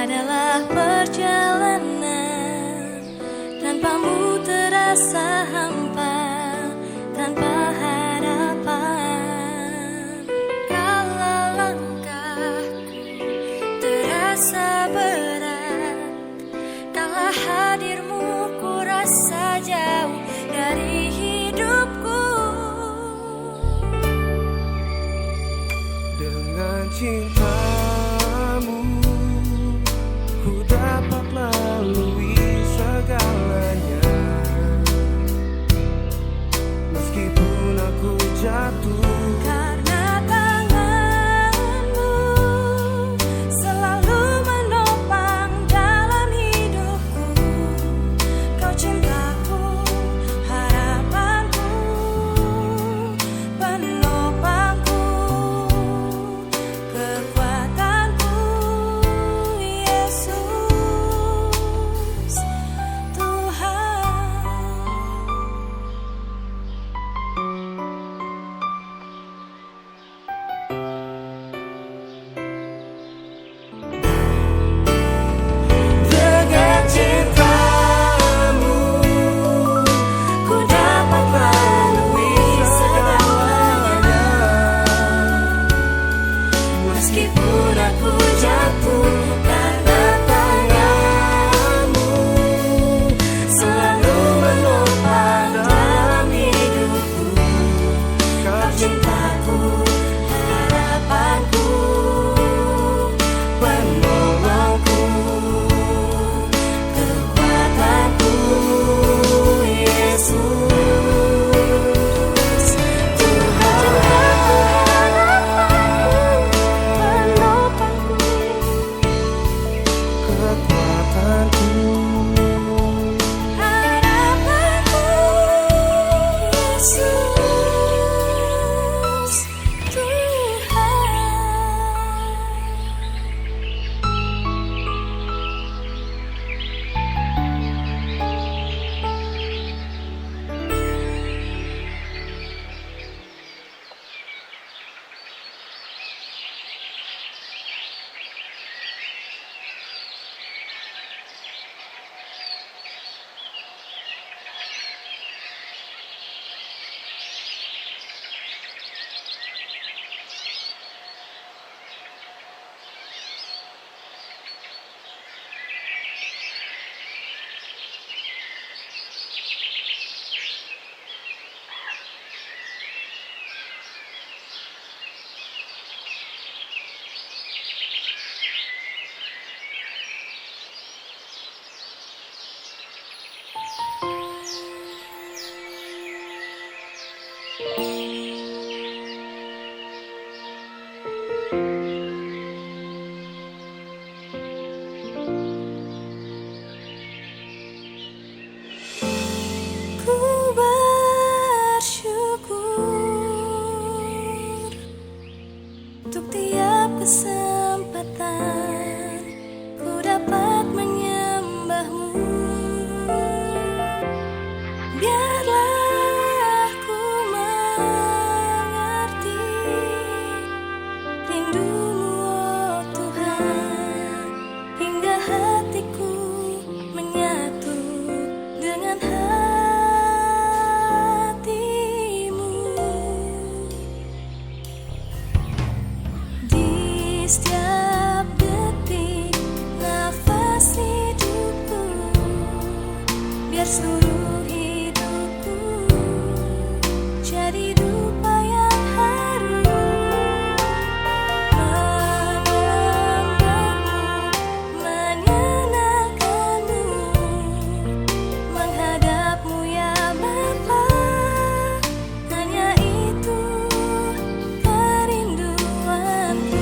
adalah perjalanan tanpamu terasa hampa, tanpa harapan. Kalau langkahku terasa berat, kala hadirmu ku rasa jauh dari hidupku. Dengan cintamu ku dapat lalui segalanya. Meskipun aku jatuh, Karena tanganmu selalu menopang dalam hidupku. Kau cintaku, harapanku, penopangku, kekuatanku, Yesus Tuhan. dengan cintamu Ku dapat lalui segalanya. Meskipun aku jatuh, karena tanganmu selalu menopang dalam hidupku. Kau cintaku, harapanku, penolongku, kekuatanku, Yesus Tuhan. Penopangku, kekuatanku. harapanku, Yesus Tuhan. Ku bersyukur untuk tiap kesempatan ku dapat menyembahmu. Biarlah ku mengerti rindumu, oh Tuhan, hingga hatiku menyatu dengan hatimu. Di setiap detik nafas hidupku, biar seluruh hidupku jadi dupa yang harum. Menyembahmu, menyenangkanmu, menghadapmu ya Bapa, hanya itu kerinduanku.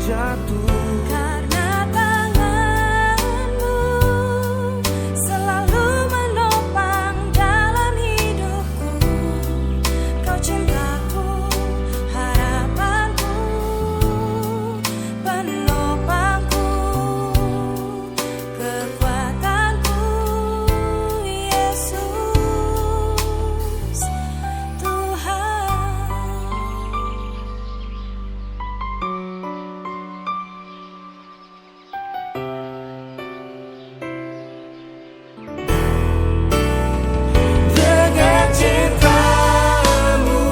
jatuh. Karena tanganmu selalu menopang dalam hidupku. Kau cintaku, harapanku, penopangku, kekuatanku, Yesus Tuhan. Dengan cintamu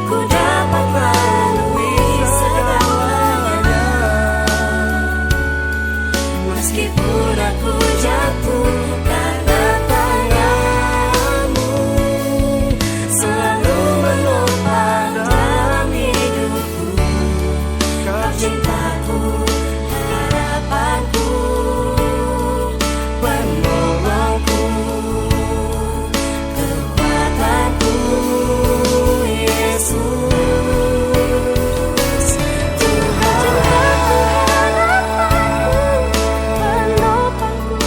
Ku dapat melalui segalanya. Meskipun aku jatuh, karena tanganmu selalu menopang dalam hidupku. Kau cintaku, harapanku, penolongku, kekuatanku, Yesus Tuhan. Penopangku,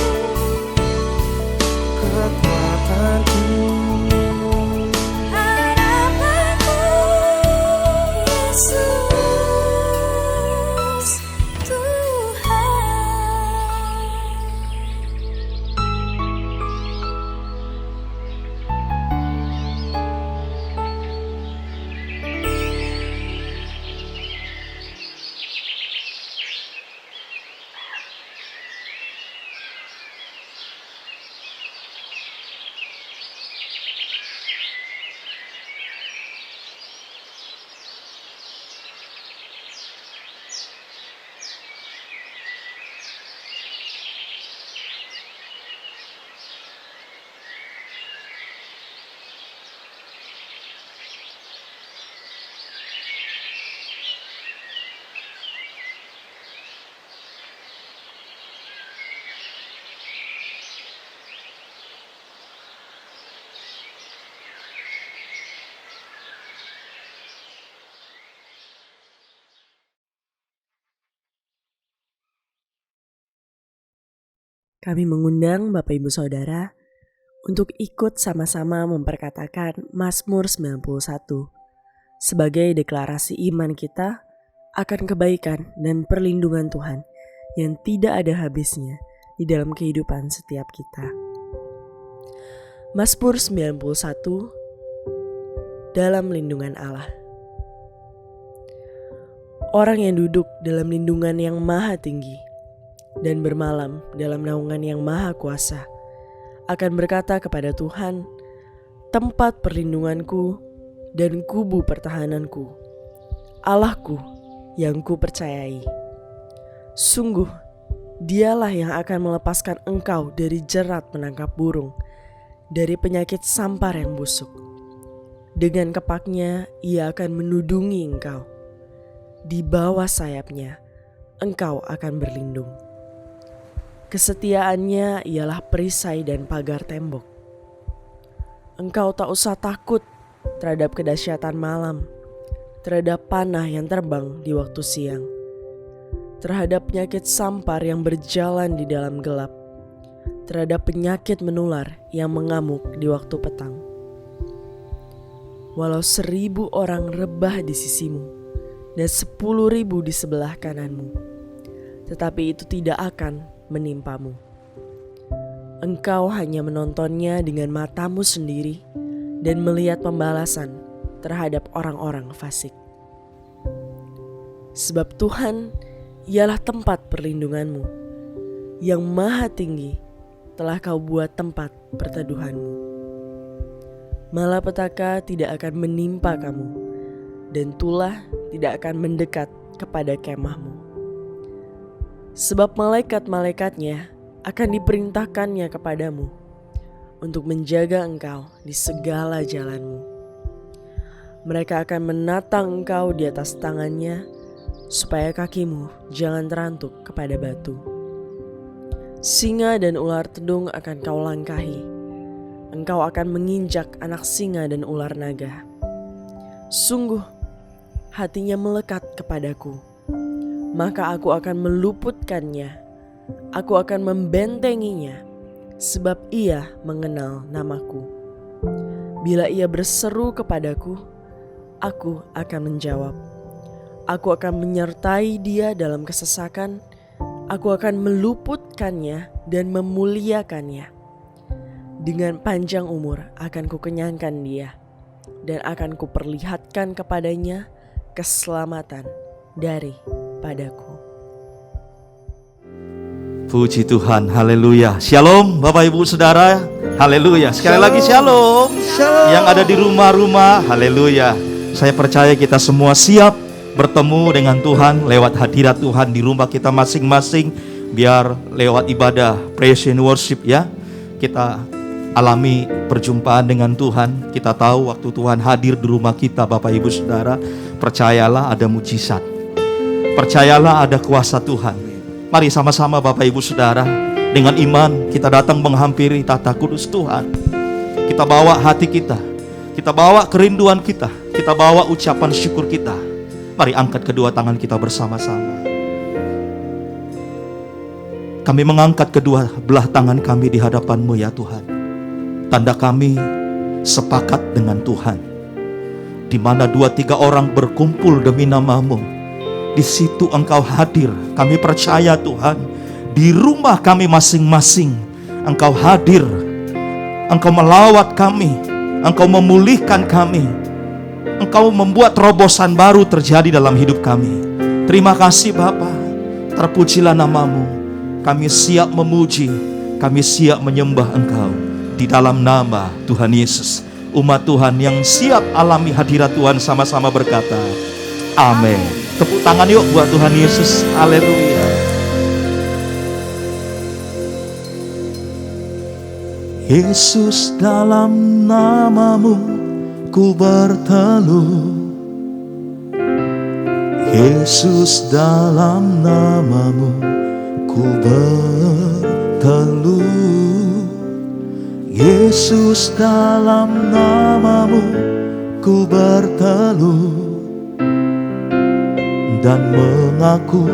kekuatanku. harapanku, Yesus Kami mengundang Bapak Ibu Saudara untuk ikut sama-sama memperkatakan Mazmur 91 sebagai deklarasi iman kita akan kebaikan dan perlindungan Tuhan yang tidak ada habisnya di dalam kehidupan setiap kita. Mazmur 91 dalam lindungan Allah. Orang yang duduk dalam lindungan yang maha tinggi dan bermalam dalam naungan yang maha kuasa akan berkata kepada Tuhan, tempat perlindunganku dan kubu pertahananku, Allahku yang ku percayai. Sungguh, dialah yang akan melepaskan engkau dari jerat menangkap burung, dari penyakit sampar yang busuk. Dengan kepaknya ia akan menudungi engkau. Di bawah sayapnya engkau akan berlindung. Kesetiaannya ialah perisai dan pagar tembok. Engkau tak usah takut terhadap kedahsyatan malam, terhadap panah yang terbang di waktu siang, terhadap penyakit sampar yang berjalan di dalam gelap, terhadap penyakit menular yang mengamuk di waktu petang. Walau 1.000 orang rebah di sisimu dan 10.000 di sebelah kananmu, tetapi itu tidak akan menimpamu. Engkau hanya menontonnya dengan matamu sendiri dan melihat pembalasan terhadap orang-orang fasik. Sebab Tuhan ialah tempat perlindunganmu, yang maha tinggi telah kau buat tempat perteduhanmu. Malapetaka tidak akan menimpa kamu, dan tulah tidak akan mendekat kepada kemahmu. Sebab malaikat-malaikatnya akan diperintahkannya kepadamu untuk menjaga engkau di segala jalanmu. Mereka akan menatang engkau di atas tangannya, supaya kakimu jangan terantuk kepada batu. Singa dan ular tedung akan kau langkahi. Engkau akan menginjak anak singa dan ular naga. Sungguh, hatinya melekat kepadaku, maka aku akan meluputkannya. Aku akan membentenginya, sebab ia mengenal namaku. Bila ia berseru kepadaku, aku akan menjawab. Aku akan menyertai dia dalam kesesakan. Aku akan meluputkannya dan memuliakannya. Dengan panjang umur akan kukenyangkan dia, dan akan kuperlihatkan kepadanya keselamatan daripadaku. Puji Tuhan, haleluya. Shalom Bapak Ibu Saudara, haleluya. Sekali lagi shalom. Yang ada di rumah-rumah, haleluya. Saya percaya kita semua siap bertemu dengan Tuhan lewat hadirat Tuhan di rumah kita masing-masing. Biar lewat ibadah praise and worship ya, kita alami perjumpaan dengan Tuhan. Kita tahu waktu Tuhan hadir di rumah kita, Bapak Ibu Saudara, percayalah ada mujizat, percayalah ada kuasa Tuhan. Mari sama-sama Bapak Ibu Saudara, dengan iman kita datang menghampiri tata kudus Tuhan. Kita bawa hati kita bawa kerinduan kita bawa ucapan syukur kita. Mari angkat kedua tangan kita bersama-sama. Kami mengangkat kedua belah tangan kami di hadapan-Mu ya Tuhan. Tanda kami sepakat dengan Tuhan. Di mana 2-3 orang berkumpul demi nama-Mu, di situ Engkau hadir. Kami percaya Tuhan, di rumah kami masing-masing Engkau hadir. Engkau melawat kami, Engkau memulihkan kami, Engkau membuat terobosan baru terjadi dalam hidup kami. Terima kasih Bapa, terpujilah nama-Mu. Kami siap memuji, kami siap menyembah Engkau. Di dalam nama Tuhan Yesus, umat Tuhan yang siap alami hadirat Tuhan sama-sama berkata, amin. Tepuk tangan yuk buat Tuhan Yesus, haleluya. Yesus, dalam nama-Mu ku berteluh. Yesus, dalam nama-Mu ku berteluh. Yesus, dalam nama-Mu ku berteluh dan mengaku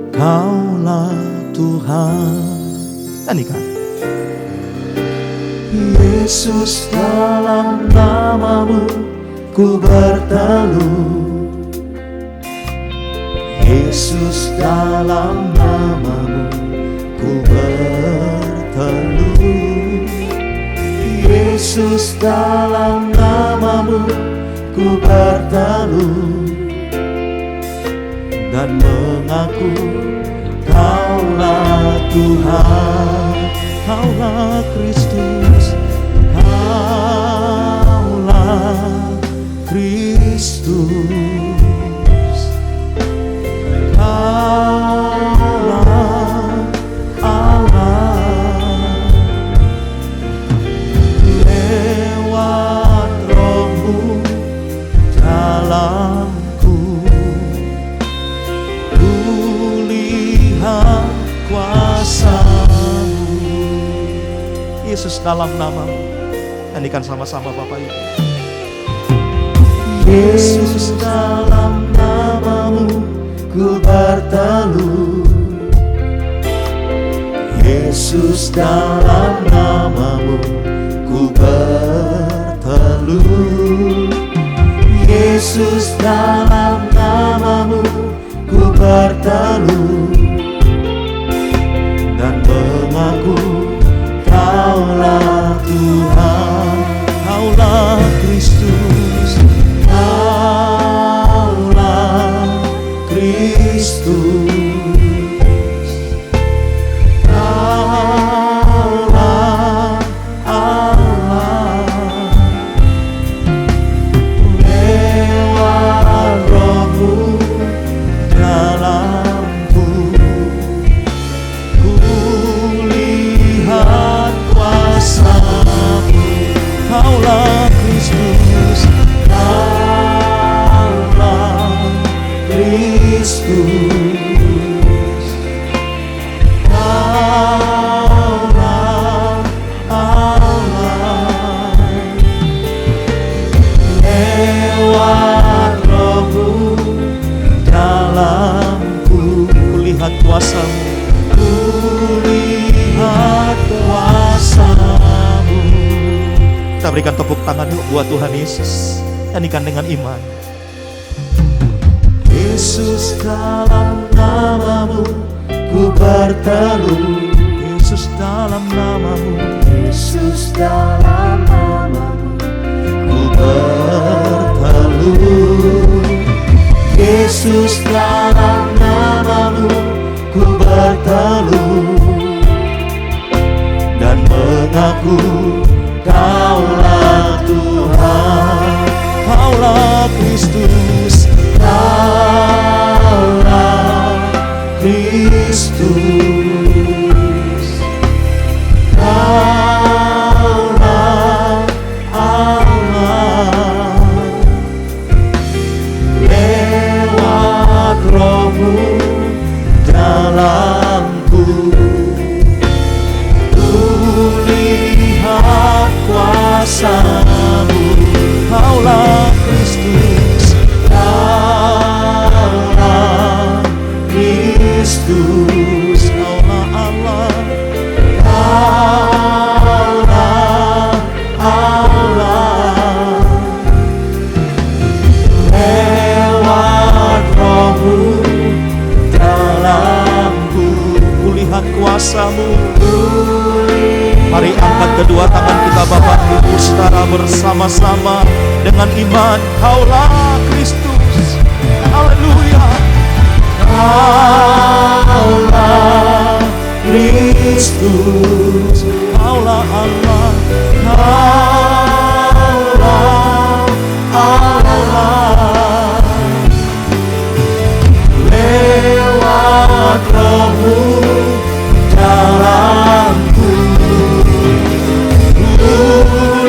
Kaulah Tuhan. Nyanyikan. Yesus, dalam nama-Mu ku berteluh. Yesus, dalam nama-Mu ku berteluh. Yesus, dalam nama-Mu ku berteluh dan mengaku Kaulah Tuhan, Kaulah Kristus, Kaulah Kristus, Kaulah Allah. Lewat Roh-Mu dalamku, ku lihat kuasa-Mu. Yesus, dalam nama-Mu. Nyanyikan sama-sama Bapak Ibu. Yesus, dalam nama-Mu ku berteluh. Yesus, dalam nama-Mu ku berteluh. Yesus, dalam nama-Mu ku berteluh dan mengaku Kaulah Tuhan, Kaulah Kristus, Kaulah Kristus, Kaulah Allah. Lewat Roh-Mu dalamku, ku lihat kuasa-Mu. Kaulah Kristus, Kaulah Kristus, Kaulah Allah. Lewat Roh-Mu dalamku, Berikan tepuk tangan yuk buat Tuhan Yesus. Nyanyikan dengan iman. Yesus, dalam namamu ku berteduh. Yesus, dalam namamu, Yesus, dalam namamu ku berteduh. Yesus, dalam namamu ku berteduh dan mengaku Kaulah Tuhan, Kaulah Kristus, Kaulah Kristus, Kaulah Allah. Lewat Roh-Mu dalamku, lihat kuasa-Mu. Kaulah Kristus, Kaulah Kristus, Kaulah Allah, Kaulah Allah. Lewat Roh-Mu dalamku, kulihat kuasa-Mu. Mari angkat kedua tangan kita Bapak Ibu Saudara bersama-sama dengan iman. Kaulah Kristus, haleluya. Kaulah Kristus, Kaulah Allah, Kaulah Allah. Lewat Roh-Mu dalamku,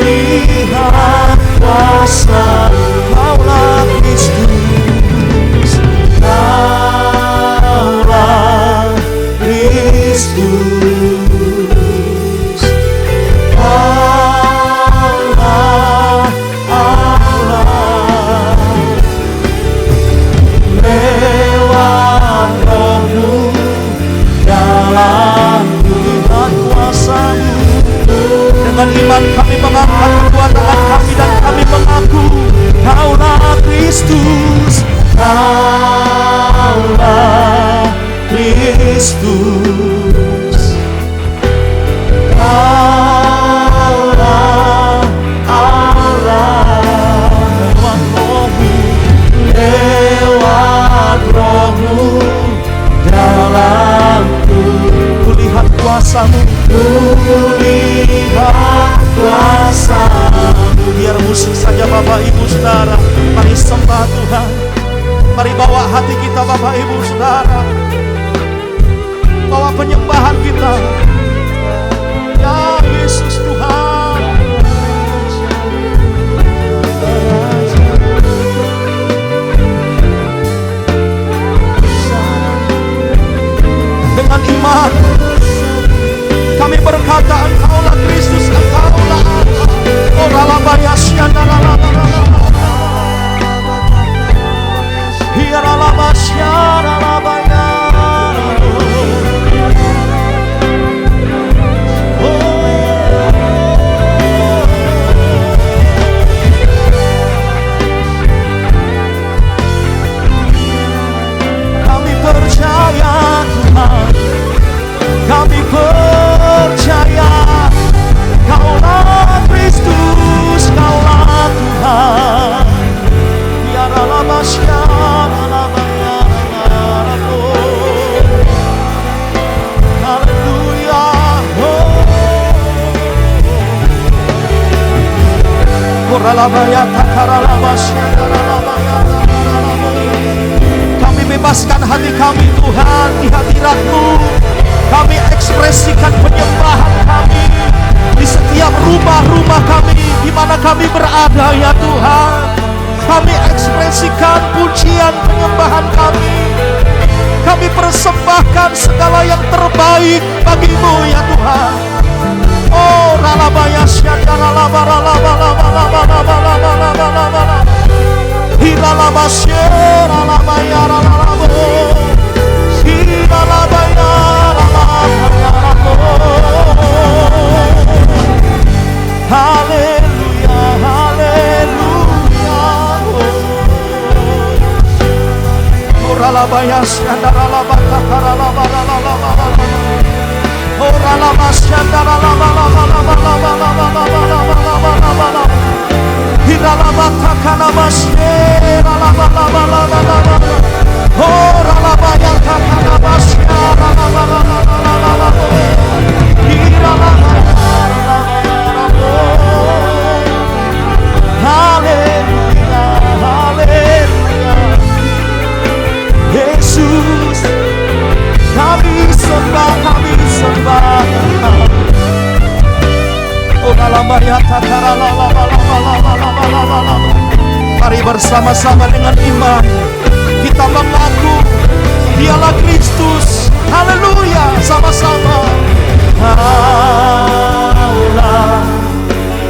lihat kuasa. Kaulah Kristus, Kaulah Kristus, Kaulah Allah. Lewat Roh-Mu dalamku, lihat kuasa-Mu. Dengan iman kami mengangkat kedua tangan kami dan kami mengaku Kaulah Kristus, Kaulah Kristus, Kaulah Allah. lewat Roh-Mu, Lewat Roh-Mu dalamku, kulihat kuasa-Mu. lihat kuasa-Mu. Biar musik saja Bapak Ibu Saudara. Mari sembah Tuhan. Mari bawa hati kita Bapak Ibu Saudara. Bawa penyembahan kita. Ya Yesus Tuhan. Dengan iman kami berkata Engkaulah Kristus, Engkaulah Allah. Oh ralabaya syanda ralabaya. Hiya ralabaya syanda ralabaya. Kami percaya Tuhan, kami percaya Kaulah Kristus, Kaulah Tuhan. Ya ralabasya ralabaya ralabaya. Haleluya. Oh ralabaya takaralabasya ralabaya ralabaya. Kami bebaskan hati kami Tuhan di hadirat-Mu. Kami ekspresikan penyembahan kami di setiap rumah-rumah kami di mana kami berada ya Tuhan. Kami ekspresikan pujian penyembahan kami. Kami persembahkan segala yang terbaik bagi-Mu ya Tuhan. Oh ralabaya syanda ralaba ralaba ralaba ralaba ralaba ralaba. Hilalabasya ralabaya ralaba. Hilalabaya ralabaya ralaba. Haleluya. Yesus, kami sembah, kami sembah. Mari bersama-sama dengan iman kita mengaku Dialah Kristus. Haleluya, sama-sama. Allah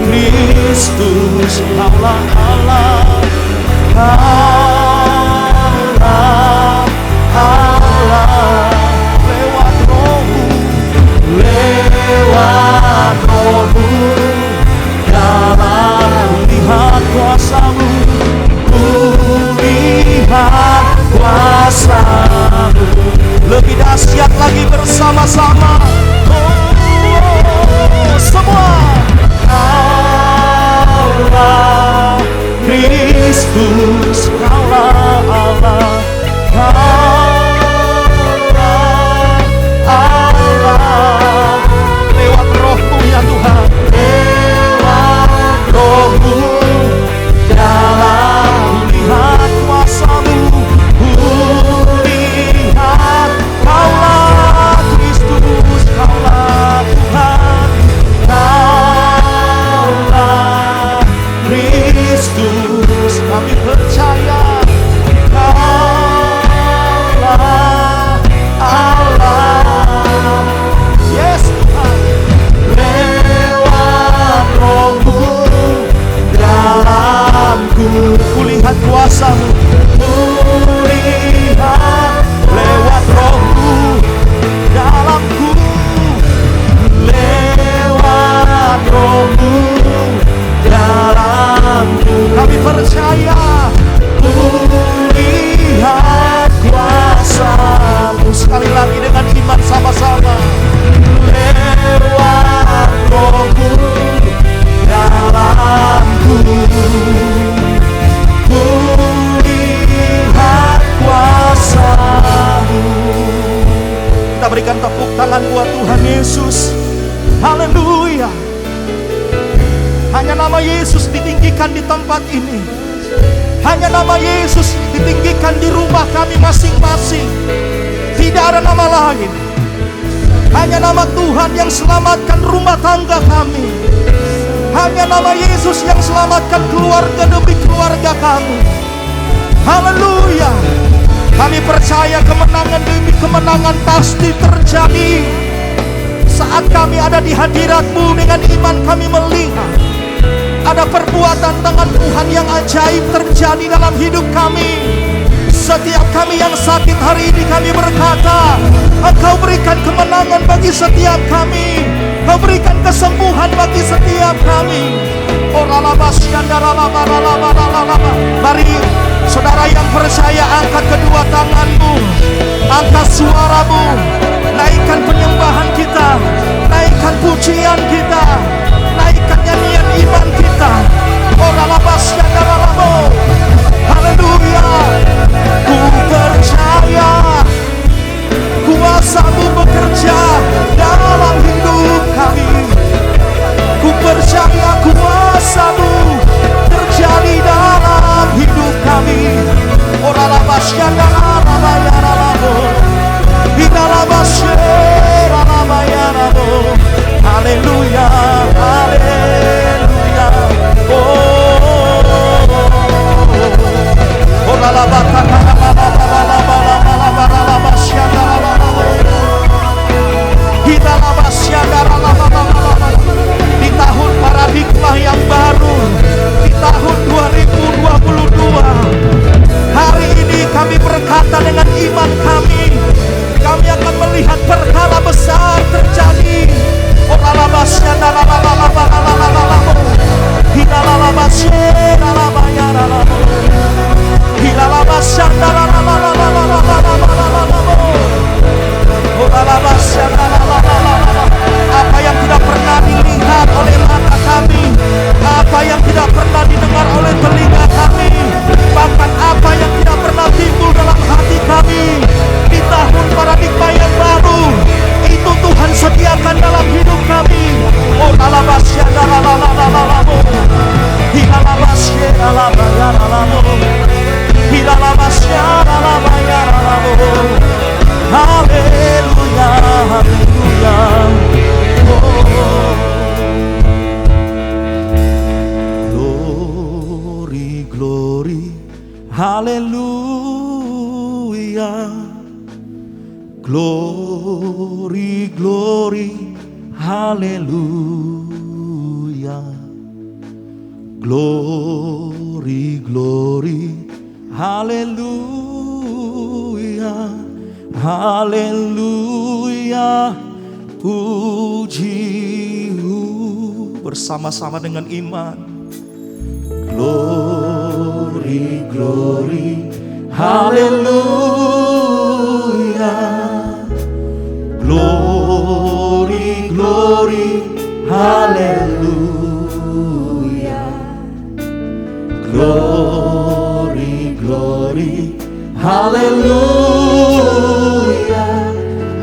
Kristus, Allah, Allah, Allah, Allah. Lewat Roh-Mu, lewat Roh-Mu, dalam lihat kuasa-Mu, lihat kuasa-Mu. Lebih dahsyat lagi bersama-sama. Semua. Allah Kristus, Allah, Allah, Allah, Allah. Lewat Roh-Mu ya Tuhan, lewat Roh-Mu, dalam lihat kuasa-Mu, lihat Kaulah Kristus, Kaulah Tuhan, Kaulah Kristus. Kami percaya Kaulah Allah. Yes Tuhan, lewat Roh-Mu, dalamku kulihat kuasa-Mu, kulihat lewat Roh-Mu, dalamku lewat Roh-Mu, dalamku. Kami percaya kulihat kuasa-Mu. Sekali lagi dengan iman sama-sama. Lewat Roh-Mu, dalamku kulihat kuasa-Mu. Kita berikan tepuk tangan buat Tuhan Yesus. Haleluya. Hanya nama Yesus ditinggikan di tempat ini. Hanya nama Yesus ditinggikan di rumah kami masing-masing. Tidak ada nama lain. Hanya nama Tuhan yang selamatkan rumah tangga kami. Hanya nama Yesus yang selamatkan keluarga demi keluarga kami. Haleluya. Kami percaya kemenangan demi kemenangan pasti terjadi saat kami ada di hadirat-Mu. Dengan iman kami melihat ada perbuatan tangan Tuhan yang ajaib terjadi dalam hidup kami. Setiap kami yang sakit hari ini kami berkata, Engkau berikan kemenangan bagi setiap kami. Engkau berikan kesembuhan bagi setiap kami. Mari saudara yang percaya, angkat kedua tanganmu, angkat suaramu, naikkan penyembahan kita, naikkan pujian kita, naikkan nyanyian iman kita. Haleluya. Ku percaya kuasa-Mu bekerja dalam hidup kami. Ku percaya kuasa-Mu terjadi dalam hidup kami. Haleluya, haleluya. Di tahun paradigma yang baru, di tahun 2022, hari ini kami berkata dengan iman kami akan melihat perkara besar terjadi. Glory, glory, haleluya. Glory, glory, haleluya. Haleluya. Puji bersama-sama dengan iman. Glory, glory, haleluya. Glory, glory, haleluya. Glory, glory, haleluya.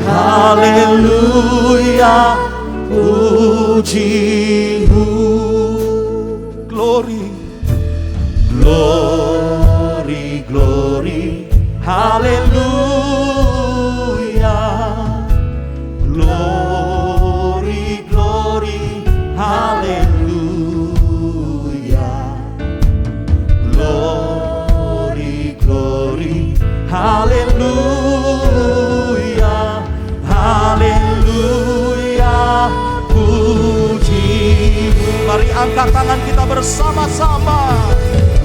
Haleluya. Puji, glory, glory, glory, haleluya. Glory, glory, haleluya. Glory, glory, haleluya. Haleluya. Puji. Mari angkat tangan kita bersama-sama.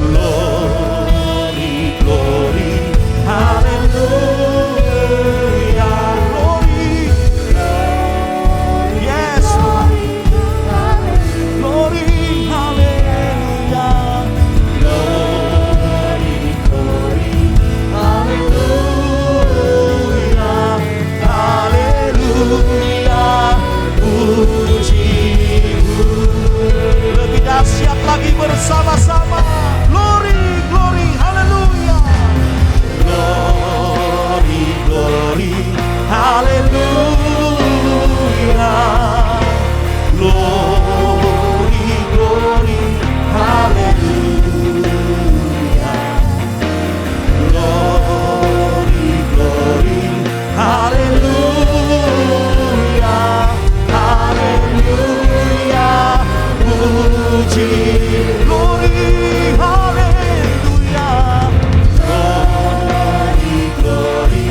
Glory, glory, haleluya. Glory, yes, glory, haleluya. Glory, glory, haleluya. Haleluya. Puji. Lebih dahsyat lagi bersama-sama. Glory, glory, haleluya. Glory, glory, haleluya. Glory, glory, haleluya. Glory, glory, haleluya. Haleluya. Puji, glory, haleluya. Glory, glory,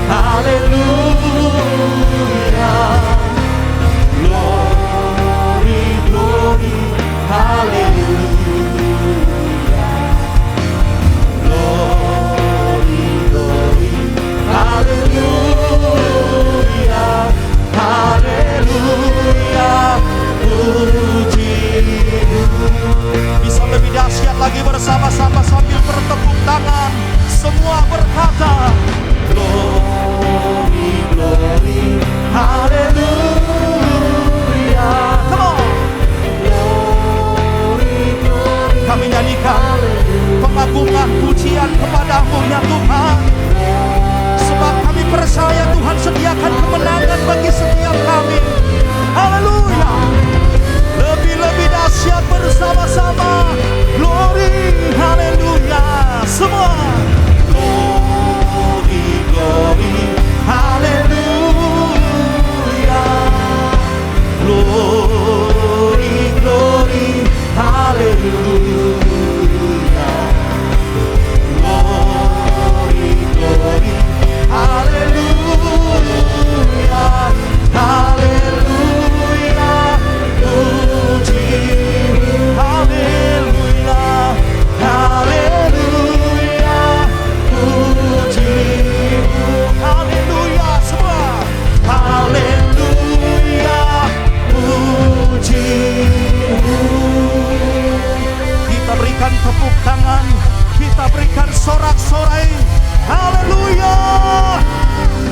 haleluya. Glory, glory, haleluya. Glory, glory, haleluya. Haleluya. Puji. Bisa lebih dahsyat lagi bersama-sama sambil bertepuk tangan. Semua berkata glory, glory, haleluya. Come on. Glory, glory, kami nyanyikan pengagungan pujian kepadamu ya Tuhan. Sebab kami percaya Tuhan sediakan kemenangan bagi setiap kami. Haleluya. Lebih-lebih dahsyat bersama-sama. Glory, haleluya. Semua. Glory, glory, haleluya. Glory, glory, haleluya. Glory, glory, haleluya. Haleluya. Puji, haleluya. Haleluya. Puji, haleluya. Semua. Haleluya. Puji. Kita berikan tepuk tangan, kita berikan sorak-sorai. Haleluya.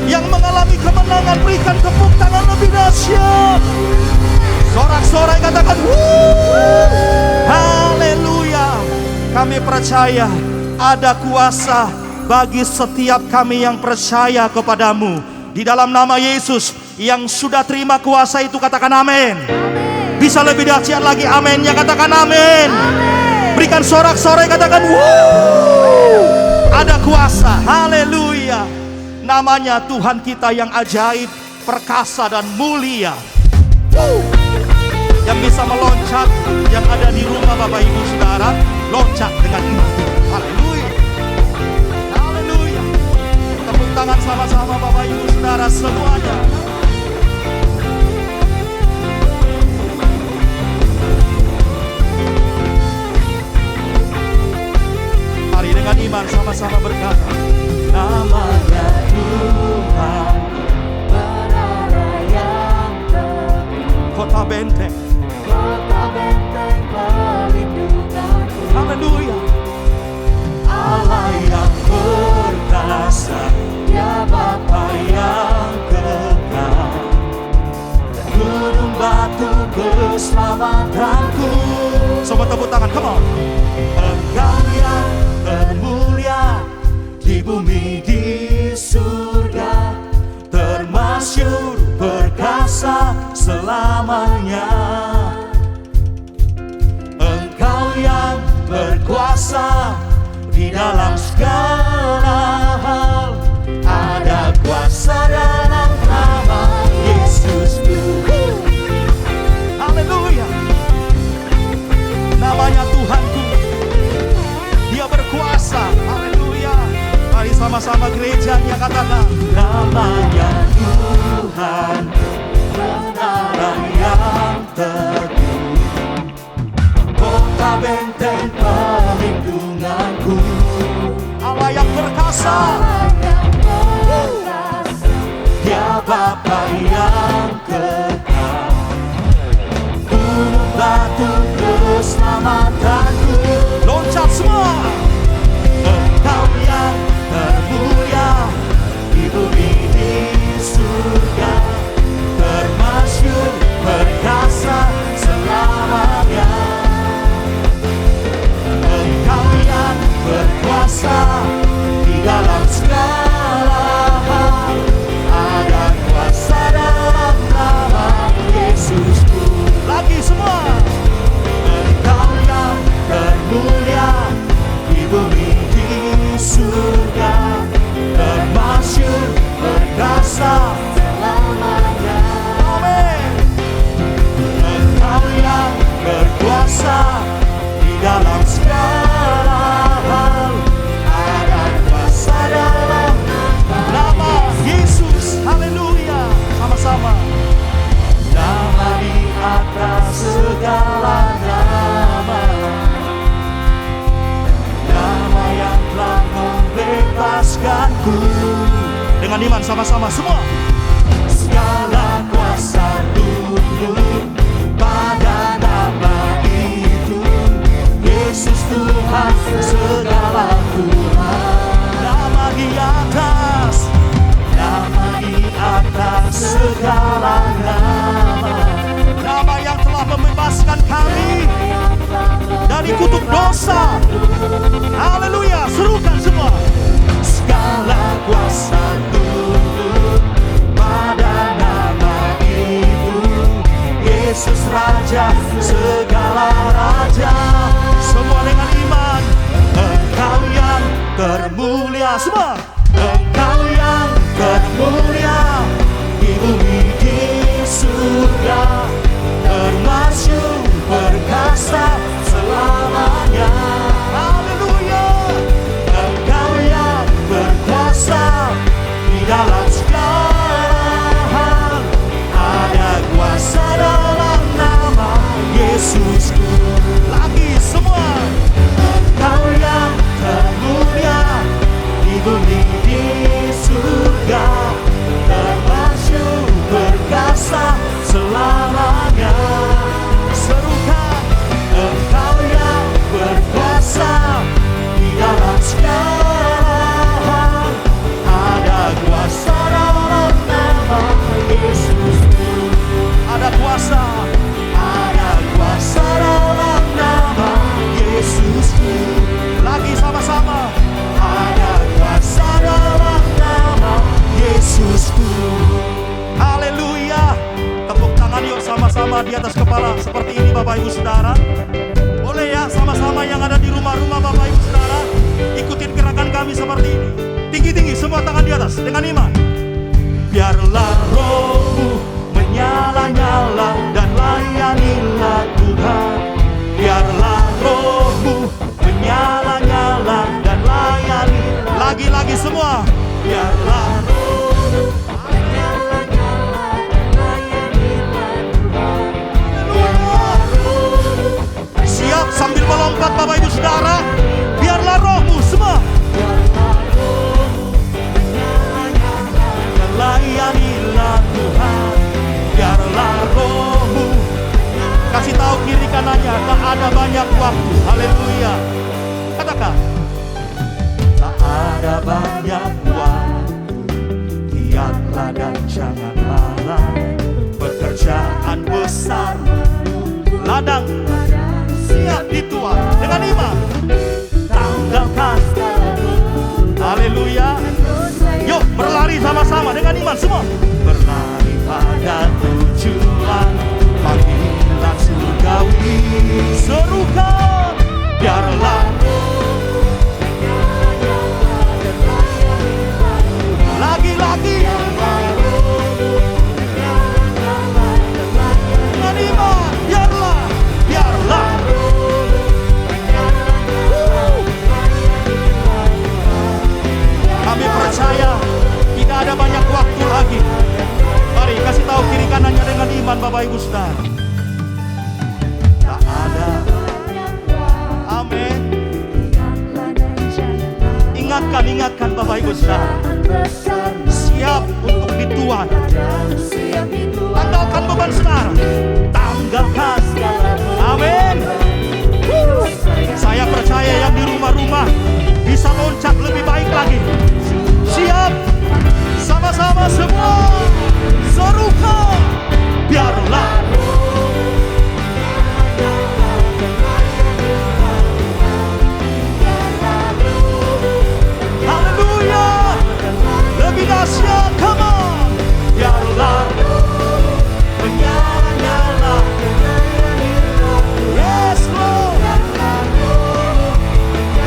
Yang mengalami kemenangan berikan tepuk tangan lebih dahsyat. Sorak-sorai katakan haleluya. Kami percaya ada kuasa bagi setiap kami yang percaya kepadamu. Di dalam nama Yesus yang sudah terima kuasa itu katakan amin. Bisa lebih dahsyat lagi aminnya katakan amin. Berikan sorak-sorai katakan ada kuasa. Haleluya. Namanya Tuhan kita yang ajaib, perkasa dan mulia. Yang bisa meloncat, yang ada di rumah Bapak Ibu Saudara, loncat dengan iman. Haleluya. Haleluya. Kita tangan sama-sama Bapak Ibu Saudara semuanya. Mari dengan iman sama-sama berkata, Namanya Tuhan, menara yang teguh, kota benteng. kota benteng perlindunganku. Haleluya. Allah yang perkasa, Dia Bapa yang kekal, gunung batu keselamatanku. Sobat tepuk tangan, come on. Engkau yang termulia di bumi di surga, termasyur perkasa selamanya. Engkau yang berkuasa di dalam segala hal, ada kuasa dalam nama Yesusku. Haleluya. Namanya Tuhanku, Dia berkuasa. Haleluya. Mari sama-sama gerejanya katakan, Namanya Tuhan, menara yang teguh, kota benteng perlindunganku. Allah yang perkasa. Allah yang perkasa, Dia Bapa yang kekal, gunung batu keselamatanku. Loncat semua. Engkau yang termulia di bumi di surga, termasyur perkasa selamanya. Engkau yang berkuasa di dalam segala hal, ada kuasa dalam nama Yesusku. Lagi semua. Engkau yang termulia di bumi di surga, termasyur perkasa selamanya. Amin. Engkau yang berkuasa di dalam segala hal, ada kuasa dalam Nama Yesus. Haleluya. Sama-sama. nama di atas segala nama, nama yang telah membebaskanku. Dengan iman sama-sama semua. Segala kuasa tunduk pada nama itu, Yesus Tuhan segala Tuhan. Nama di atas. Nama di atas segala nama, Nama yang telah membebaskan kami dari kutuk dosa. Haleluya. Serukan semua. segala kuasa tunduk pada nama itu, Yesus Raja segala raja. Semua dengan iman. Engkau yang Termulia semua. Engkau yang termulia di bumi di surga, termasyur perkasa selamanya. Haleluya. Engkau yang berkuasa di dalam segala hal, ada kuasa dalam nama Yesusku. Lagi semua. Engkau yang termulia di bumi di surga, termasyur perkasa selamanya. Serukan. Engkau yang berkuasa di dalam segala hal, ada kuasa dalam nama Yesusku. Ada kuasa. Ada kuasa dalam nama Yesusku. Lagi sama-sama. Ada kuasa dalam nama Yesusku. Haleluya. Tepuk tangan yuk sama-sama di atas kepala. Seperti ini Bapak Ibu Saudara. Boleh ya sama-sama yang ada di rumah-rumah Bapak Ibu Saudara. Ikutin gerakan kami seperti ini. Tinggi-tinggi semua tangan di atas dengan iman. Biarlah rohmu menyala-nyala dan layanilah Tuhan. Biarlah rohmu menyala-nyala dan layanilah. Lagi-lagi semua. Biarlah padat jangan lalai, pekerjaan besar ladang siap dituai dengan iman. Tanggalkan, haleluya. Yuk berlari sama-sama dengan iman semua. Berlari pada tujuan panggilan surgawi. Serukan, biarlah lagi-lagi dengan iman. Biarlah kami percaya tidak ada banyak waktu lagi. Mari kasih tahu kiri kanannya dengan iman, Bapak Ibu Saudara. Tak ada. Amin. Ingatkan Bapak Ibu Saudara. Siap untuk dituai. Tanggalkan beban saudara. Tanggalkan. Amin. Saya percaya yang di rumah-rumah bisa loncat lebih baik lagi. Siap. Sama-sama semua. Serukan. Biarlah. Haleluya. Lebih dahsyat. Come on. Biarlah menyala-nyala. Yes Lord.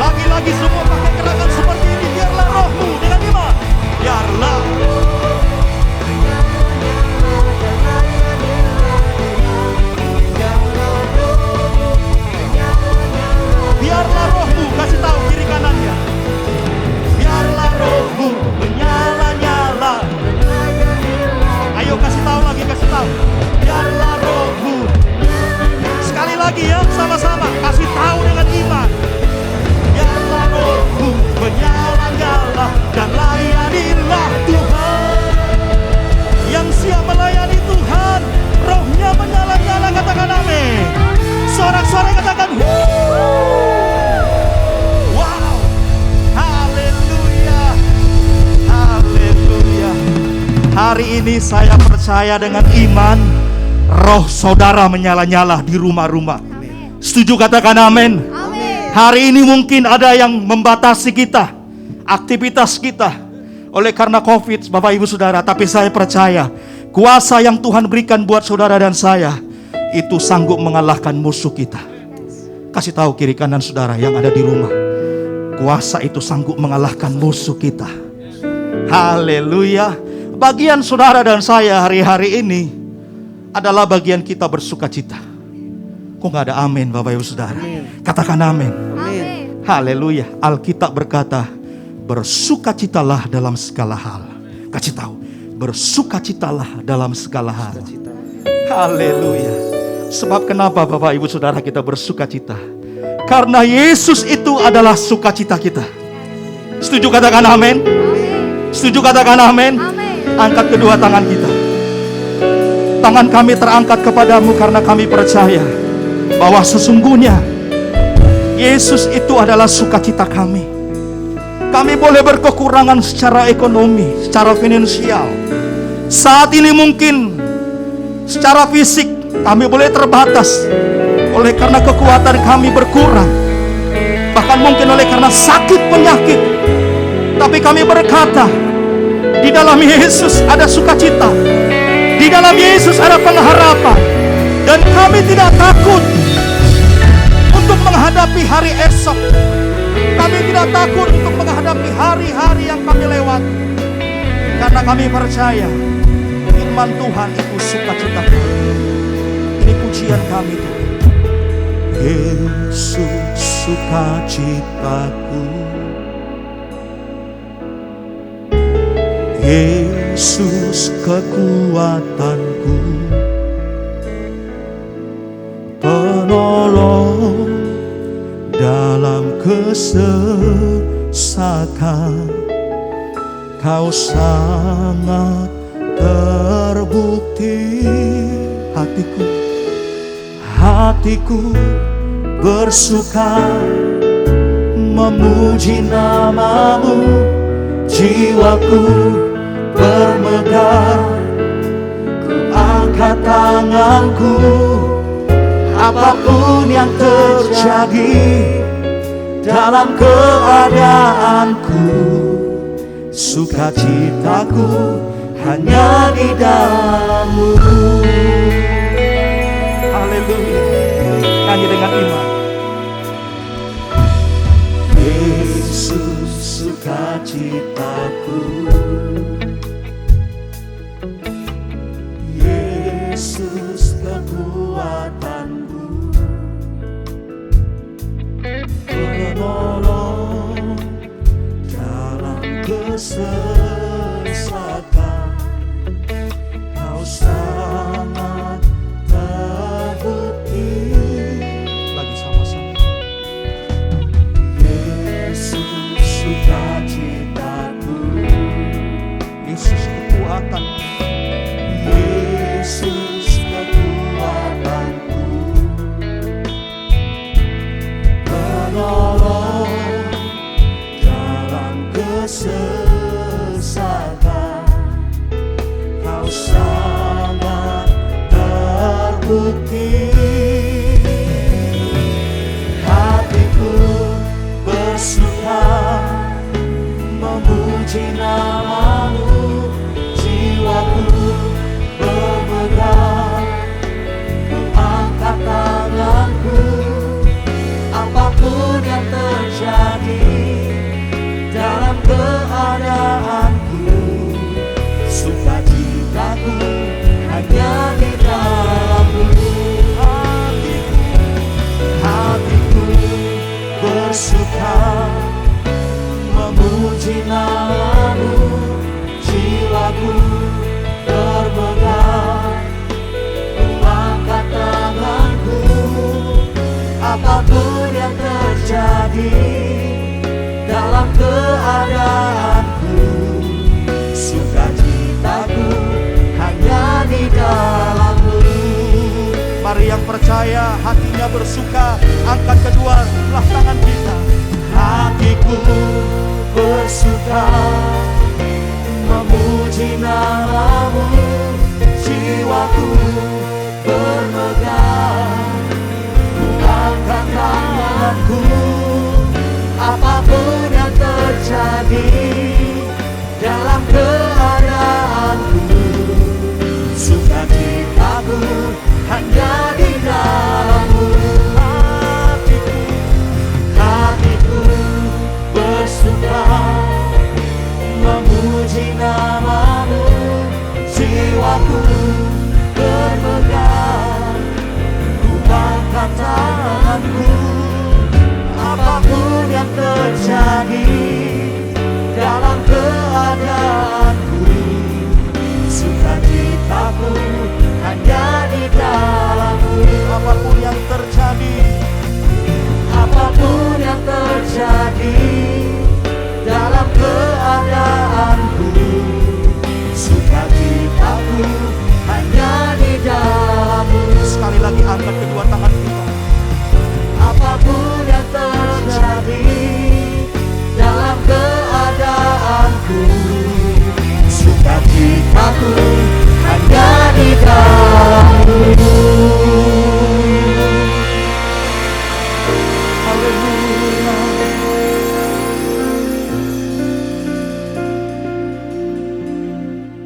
Lagi-lagi semua pakai gerakan seperti ini. Biarlah rohmu dengan iman. Biarlah. Biarlah rohmu, kasih tahu kiri kanannya. Biarlah rohmu menyala-nyala. Ayo kasih tahu lagi, kasih tahu. Biarlah rohmu. Sekali lagi ya, sama-sama kasih tahu dengan iman. Biarlah rohmu menyala-nyala dan layanilah Tuhan. Yang siap melayani Tuhan, rohnya menyala-nyala, katakan amin. Sorak-sorai katakan wow. Haleluya. Haleluya. Hari ini saya percaya dengan iman, roh saudara menyala-nyala di rumah-rumah. Setuju katakan amin. Hari ini mungkin ada yang membatasi kita, aktivitas kita oleh karena COVID, Bapak Ibu Saudara. Tapi saya percaya kuasa yang Tuhan berikan buat saudara dan saya itu sanggup mengalahkan musuh kita. Kasih tahu kiri kanan saudara yang ada di rumah, kuasa itu sanggup mengalahkan musuh kita. Haleluya. Bagian saudara dan saya hari-hari ini adalah bagian kita bersuka cita. Kok gak ada amin Bapak Ibu Saudara? Katakan amin. Haleluya. Alkitab berkata, bersukacitalah dalam segala hal. Kasih tahu, bersukacitalah dalam segala hal. Haleluya. Sebab kenapa Bapak Ibu Saudara kita bersukacita? Karena Yesus itu adalah sukacita kita. Setuju katakan amin? Setuju katakan amin? Angkat kedua tangan kita. Tangan kami terangkat kepadamu karena kami percaya bahwa sesungguhnya Yesus itu adalah sukacita kami. Kami boleh berkekurangan secara ekonomi, secara finansial. Saat ini mungkin secara fisik kami boleh terbatas oleh karena kekuatan kami berkurang. Bahkan mungkin oleh karena sakit penyakit. Tapi kami berkata, di dalam Yesus ada sukacita. Di dalam Yesus ada pengharapan. Dan kami tidak takut untuk menghadapi hari esok. Kami tidak takut untuk menghadapi hari-hari yang kami lewati. Karena kami percaya firman Tuhan itu sukacita kami. Ini pujian kami Tuhan. Yesus sukacitaku, Yesus kekuatanku, penolong dalam kesesakan. Kau sangat terbukti. Hatiku bersuka memuji namamu, jiwaku bermegah tanganku. Apapun yang terjadi dalam keadaanku, sukacitaku hanya di dalam-Mu. Haleluya. Nyanyi dengan iman. Yesus sukacitaku, Yesus kekuatanku, penolong dalam kesesakan. Kau sangat terbukti. Lagi sama-sama. Yesus sukacitaku, Yesus kekuatan. Yesus kekuatanku, penolong dalam kesesakan. Kau sangat terbukti. Hatiku bersuka memuji nama-Mu, jiwaku bermegah, ku angkat tanganku. Apapun yang terjadi dalam keadaanku, sukacitaku hanya di dalam-Mu. Hatiku bersuka memuji nama-Mu, jiwaku bermegah, ku angkat tanganku. Apapun yang terjadi dalam keadaanku, sukacitaku hanya di dalam-Mu. Mari yang percaya hatinya bersuka, angkat kedua belah tangan kita. Hatiku bersuka memuji nama-Mu, jiwaku bermegah, ku angkat tanganku. Apapun yang terjadi dalam keadaanku, sukacitaku hanya di dalam-Mu. Hatiku bersuka memuji nama-Mu, jiwaku bermegah, ku angkat tanganku. Apapun yang terjadi dalam keadaanku, sukacitaku hanya di dalam-Mu. Apapun yang terjadi, Apapun yang terjadi dalam keadaanku, sukacitaku hanya di dalam-Mu. sekali lagi angkat kedua tangan kita. Apapun yang terjadi dalam keadaanku, sukacitaku hanya di dalam-Mu.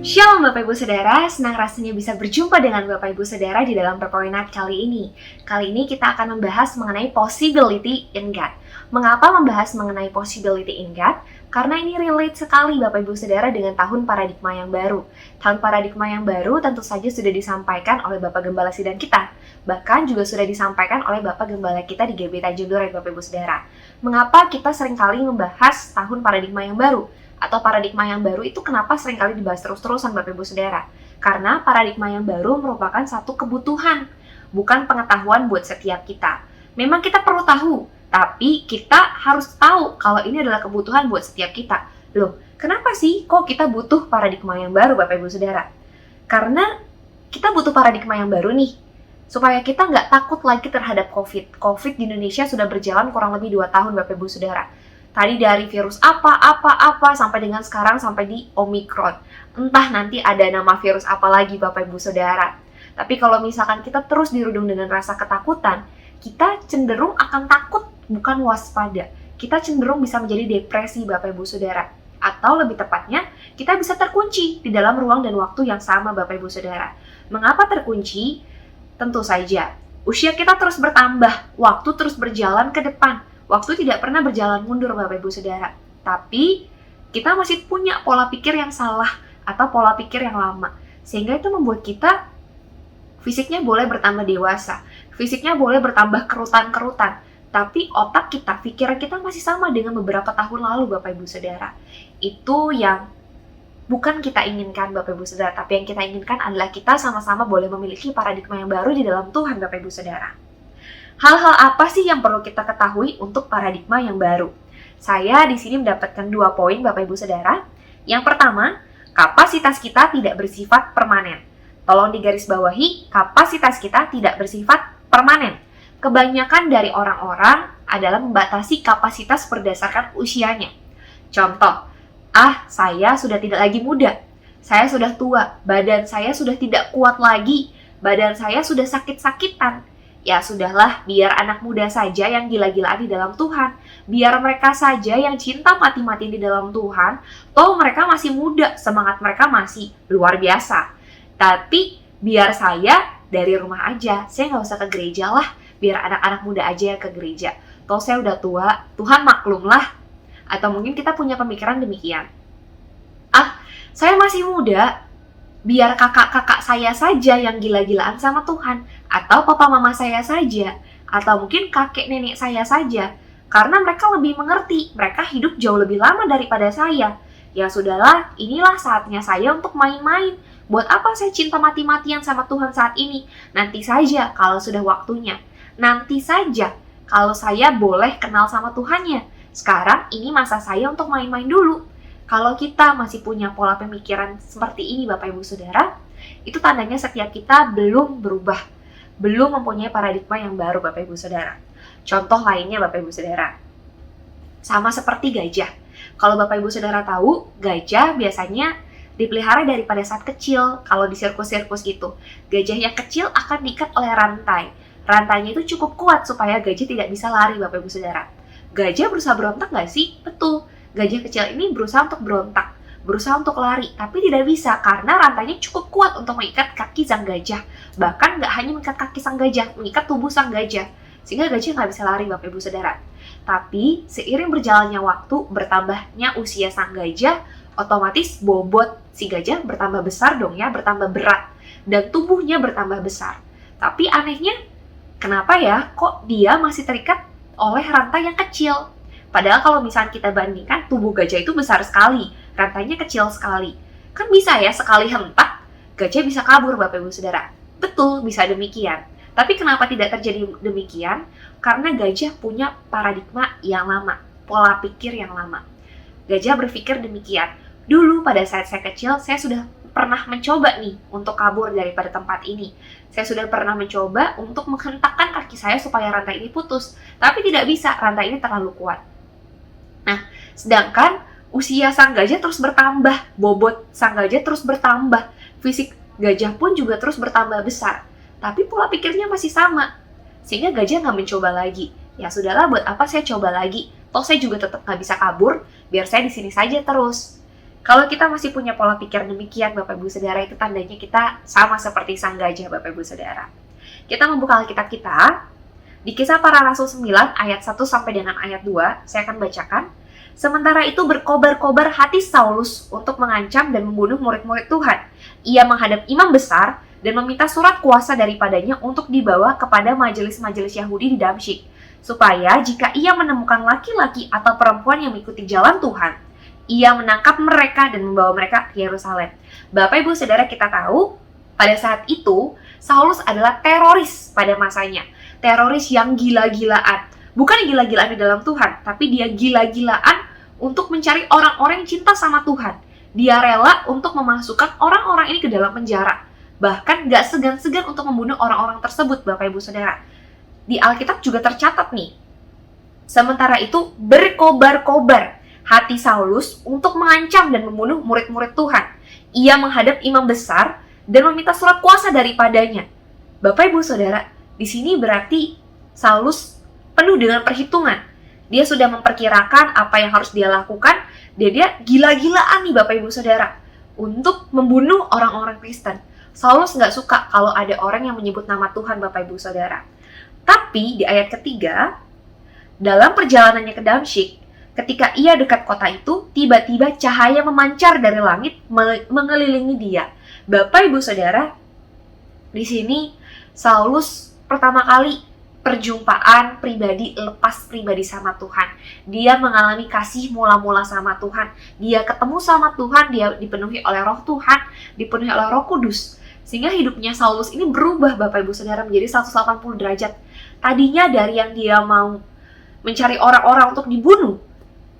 Shalom Bapak Ibu Saudara, senang rasanya bisa berjumpa dengan Bapak Ibu Saudara di dalam Purple Night kali ini. Kali ini kita akan membahas mengenai possibility in God. Mengapa membahas mengenai possibility in God? Karena ini relate sekali Bapak Ibu Saudara dengan tahun paradigma yang baru. Tahun paradigma yang baru tentu saja sudah disampaikan oleh Bapak Gembala Sidang kita. Bahkan juga sudah disampaikan oleh Bapak Gembala kita di GB Tanjung Duren Bapak Ibu Saudara. Mengapa kita seringkali membahas tahun paradigma yang baru? Atau paradigma yang baru itu kenapa seringkali dibahas terus-terusan Bapak Ibu Saudara? Karena paradigma yang baru merupakan satu kebutuhan, bukan pengetahuan buat setiap kita. Memang kita perlu tahu, tapi kita harus tahu kalau ini adalah kebutuhan buat setiap kita. Loh, kenapa sih kok kita butuh paradigma yang baru Bapak Ibu Saudara? Karena kita butuh paradigma yang baru nih, supaya kita nggak takut lagi terhadap COVID. COVID di Indonesia sudah berjalan kurang lebih 2 tahun Bapak Ibu Saudara. Tadi dari virus apa, sampai dengan sekarang sampai di Omicron. Entah nanti ada nama virus apa lagi Bapak Ibu Saudara. Tapi kalau misalkan kita terus dirudung dengan rasa ketakutan, kita cenderung akan takut, bukan waspada. Kita cenderung bisa menjadi depresi, Bapak Ibu Saudara. Atau lebih tepatnya, kita bisa terkunci di dalam ruang dan waktu yang sama, Bapak Ibu Saudara. Mengapa terkunci? Tentu saja, usia kita terus bertambah, waktu terus berjalan ke depan. Waktu tidak pernah berjalan mundur, Bapak Ibu Saudara. Tapi, kita masih punya pola pikir yang salah atau pola pikir yang lama. Sehingga itu membuat kita fisiknya boleh bertambah dewasa, fisiknya boleh bertambah kerutan-kerutan, tapi otak kita, pikiran kita masih sama dengan beberapa tahun lalu, Bapak Ibu Saudara. Itu yang bukan kita inginkan, Bapak Ibu Saudara, tapi yang kita inginkan adalah kita sama-sama boleh memiliki paradigma yang baru di dalam Tuhan, Bapak Ibu Saudara. Hal-hal apa sih yang perlu kita ketahui untuk paradigma yang baru? Saya di sini mendapatkan 2 poin, Bapak Ibu Saudara. Yang pertama, kapasitas kita tidak bersifat permanen. Tolong digarisbawahi, kapasitas kita tidak bersifat permanen. Kebanyakan dari orang-orang adalah membatasi kapasitas berdasarkan usianya. Contoh, saya sudah tidak lagi muda, saya sudah tua, badan saya sudah tidak kuat lagi, badan saya sudah sakit-sakitan. Ya sudahlah, biar anak muda saja yang gila-gilaan di dalam Tuhan. Biar mereka saja yang cinta mati-mati di dalam Tuhan. Toh mereka masih muda, semangat mereka masih luar biasa. Tapi biar saya dari rumah aja, saya nggak usah ke gereja lah. Biar anak-anak muda aja yang ke gereja. Toh saya udah tua, Tuhan maklum lah. Atau mungkin kita punya pemikiran demikian. Saya masih muda, biar kakak-kakak saya saja yang gila-gilaan sama Tuhan. Atau papa mama saya saja. Atau mungkin kakek nenek saya saja. Karena mereka lebih mengerti, mereka hidup jauh lebih lama daripada saya. Ya sudahlah, inilah saatnya saya untuk main-main. Buat apa saya cinta mati-matian sama Tuhan saat ini? Nanti saja kalau sudah waktunya. Nanti saja kalau saya boleh kenal sama Tuhannya. Sekarang ini masa saya untuk main-main dulu. Kalau kita masih punya pola pemikiran seperti ini, Bapak Ibu Saudara, itu tandanya setiap kita belum berubah, belum mempunyai paradigma yang baru, Bapak Ibu Saudara. Contoh lainnya, Bapak Ibu Saudara, sama seperti gajah. Kalau Bapak Ibu Saudara tahu, gajah biasanya dipelihara daripada saat kecil. Kalau di sirkus-sirkus itu, gajah yang kecil akan diikat oleh rantai. Rantainya itu cukup kuat supaya gajah tidak bisa lari, Bapak Ibu Saudara. Gajah berusaha berontak nggak sih? Betul. Gajah kecil ini berusaha untuk berontak, berusaha untuk lari, tapi tidak bisa karena rantainya cukup kuat untuk mengikat kaki sang gajah. Bahkan nggak hanya mengikat kaki sang gajah, mengikat tubuh sang gajah. Sehingga gajah nggak bisa lari, Bapak Ibu Saudara. Tapi seiring berjalannya waktu, bertambahnya usia sang gajah, otomatis bobot si gajah bertambah besar dong ya, bertambah berat. Dan tubuhnya bertambah besar. Tapi anehnya, kenapa ya kok dia masih terikat oleh rantai yang kecil? Padahal kalau misalnya kita bandingkan, tubuh gajah itu besar sekali, rantainya kecil sekali. Kan bisa ya, sekali hentak, gajah bisa kabur, Bapak Ibu Saudara. Betul, bisa demikian. Tapi kenapa tidak terjadi demikian? Karena gajah punya paradigma yang lama, pola pikir yang lama. Gajah berpikir demikian. Dulu pada saat saya kecil, saya sudah pernah mencoba nih untuk kabur daripada tempat ini. Saya sudah pernah mencoba untuk menghentakkan kaki saya supaya rantai ini putus. Tapi tidak bisa, rantai ini terlalu kuat. Nah, sedangkan usia sang gajah terus bertambah, bobot sang gajah terus bertambah, fisik gajah pun juga terus bertambah besar. Tapi pola pikirnya masih sama, sehingga gajah nggak mencoba lagi. Ya sudahlah, buat apa saya coba lagi? Toh saya juga tetap nggak bisa kabur, biar saya di sini saja terus. Kalau kita masih punya pola pikir demikian, Bapak Ibu Saudara, itu tandanya kita sama seperti sang gajah, Bapak Ibu Saudara. Kita membuka Alkitab kita, di Kisah Para Rasul 9 ayat 1 sampai dengan ayat 2, saya akan bacakan. Sementara itu berkobar-kobar hati Saulus untuk mengancam dan membunuh murid-murid Tuhan. Ia menghadap imam besar dan meminta surat kuasa daripadanya untuk dibawa kepada majelis-majelis Yahudi di Damsyik, supaya jika ia menemukan laki-laki atau perempuan yang mengikuti jalan Tuhan, ia menangkap mereka dan membawa mereka ke Yerusalem. Bapak Ibu Saudara, kita tahu pada saat itu Saulus adalah teroris pada masanya. Teroris yang gila-gilaan. Bukan gila-gilaan di dalam Tuhan, tapi dia gila-gilaan untuk mencari orang-orang yang cinta sama Tuhan. Dia rela untuk memasukkan orang-orang ini ke dalam penjara. Bahkan gak segan-segan untuk membunuh orang-orang tersebut, Bapak Ibu Saudara. Di Alkitab juga tercatat nih. Sementara itu berkobar-kobar hati Saulus untuk mengancam dan membunuh murid-murid Tuhan. Ia menghadap imam besar dan meminta surat kuasa daripadanya. Bapak Ibu Saudara, di sini berarti Saulus penuh dengan perhitungan. Dia sudah memperkirakan apa yang harus dia lakukan, dan dia gila-gilaan nih Bapak Ibu Saudara untuk membunuh orang-orang Kristen. Saulus nggak suka kalau ada orang yang menyebut nama Tuhan Bapak Ibu Saudara. Tapi di ayat ketiga, dalam perjalanannya ke Damsyik, ketika ia dekat kota itu, tiba-tiba cahaya memancar dari langit mengelilingi dia. Bapak Ibu Saudara, di sini Saulus pertama kali perjumpaan pribadi, lepas pribadi sama Tuhan. Dia mengalami kasih mula-mula sama Tuhan. Dia ketemu sama Tuhan, dia dipenuhi oleh roh Tuhan, dipenuhi oleh roh kudus. Sehingga hidupnya Saulus ini berubah Bapak Ibu Saudara menjadi 180 derajat. Tadinya dari yang dia mau mencari orang-orang untuk dibunuh,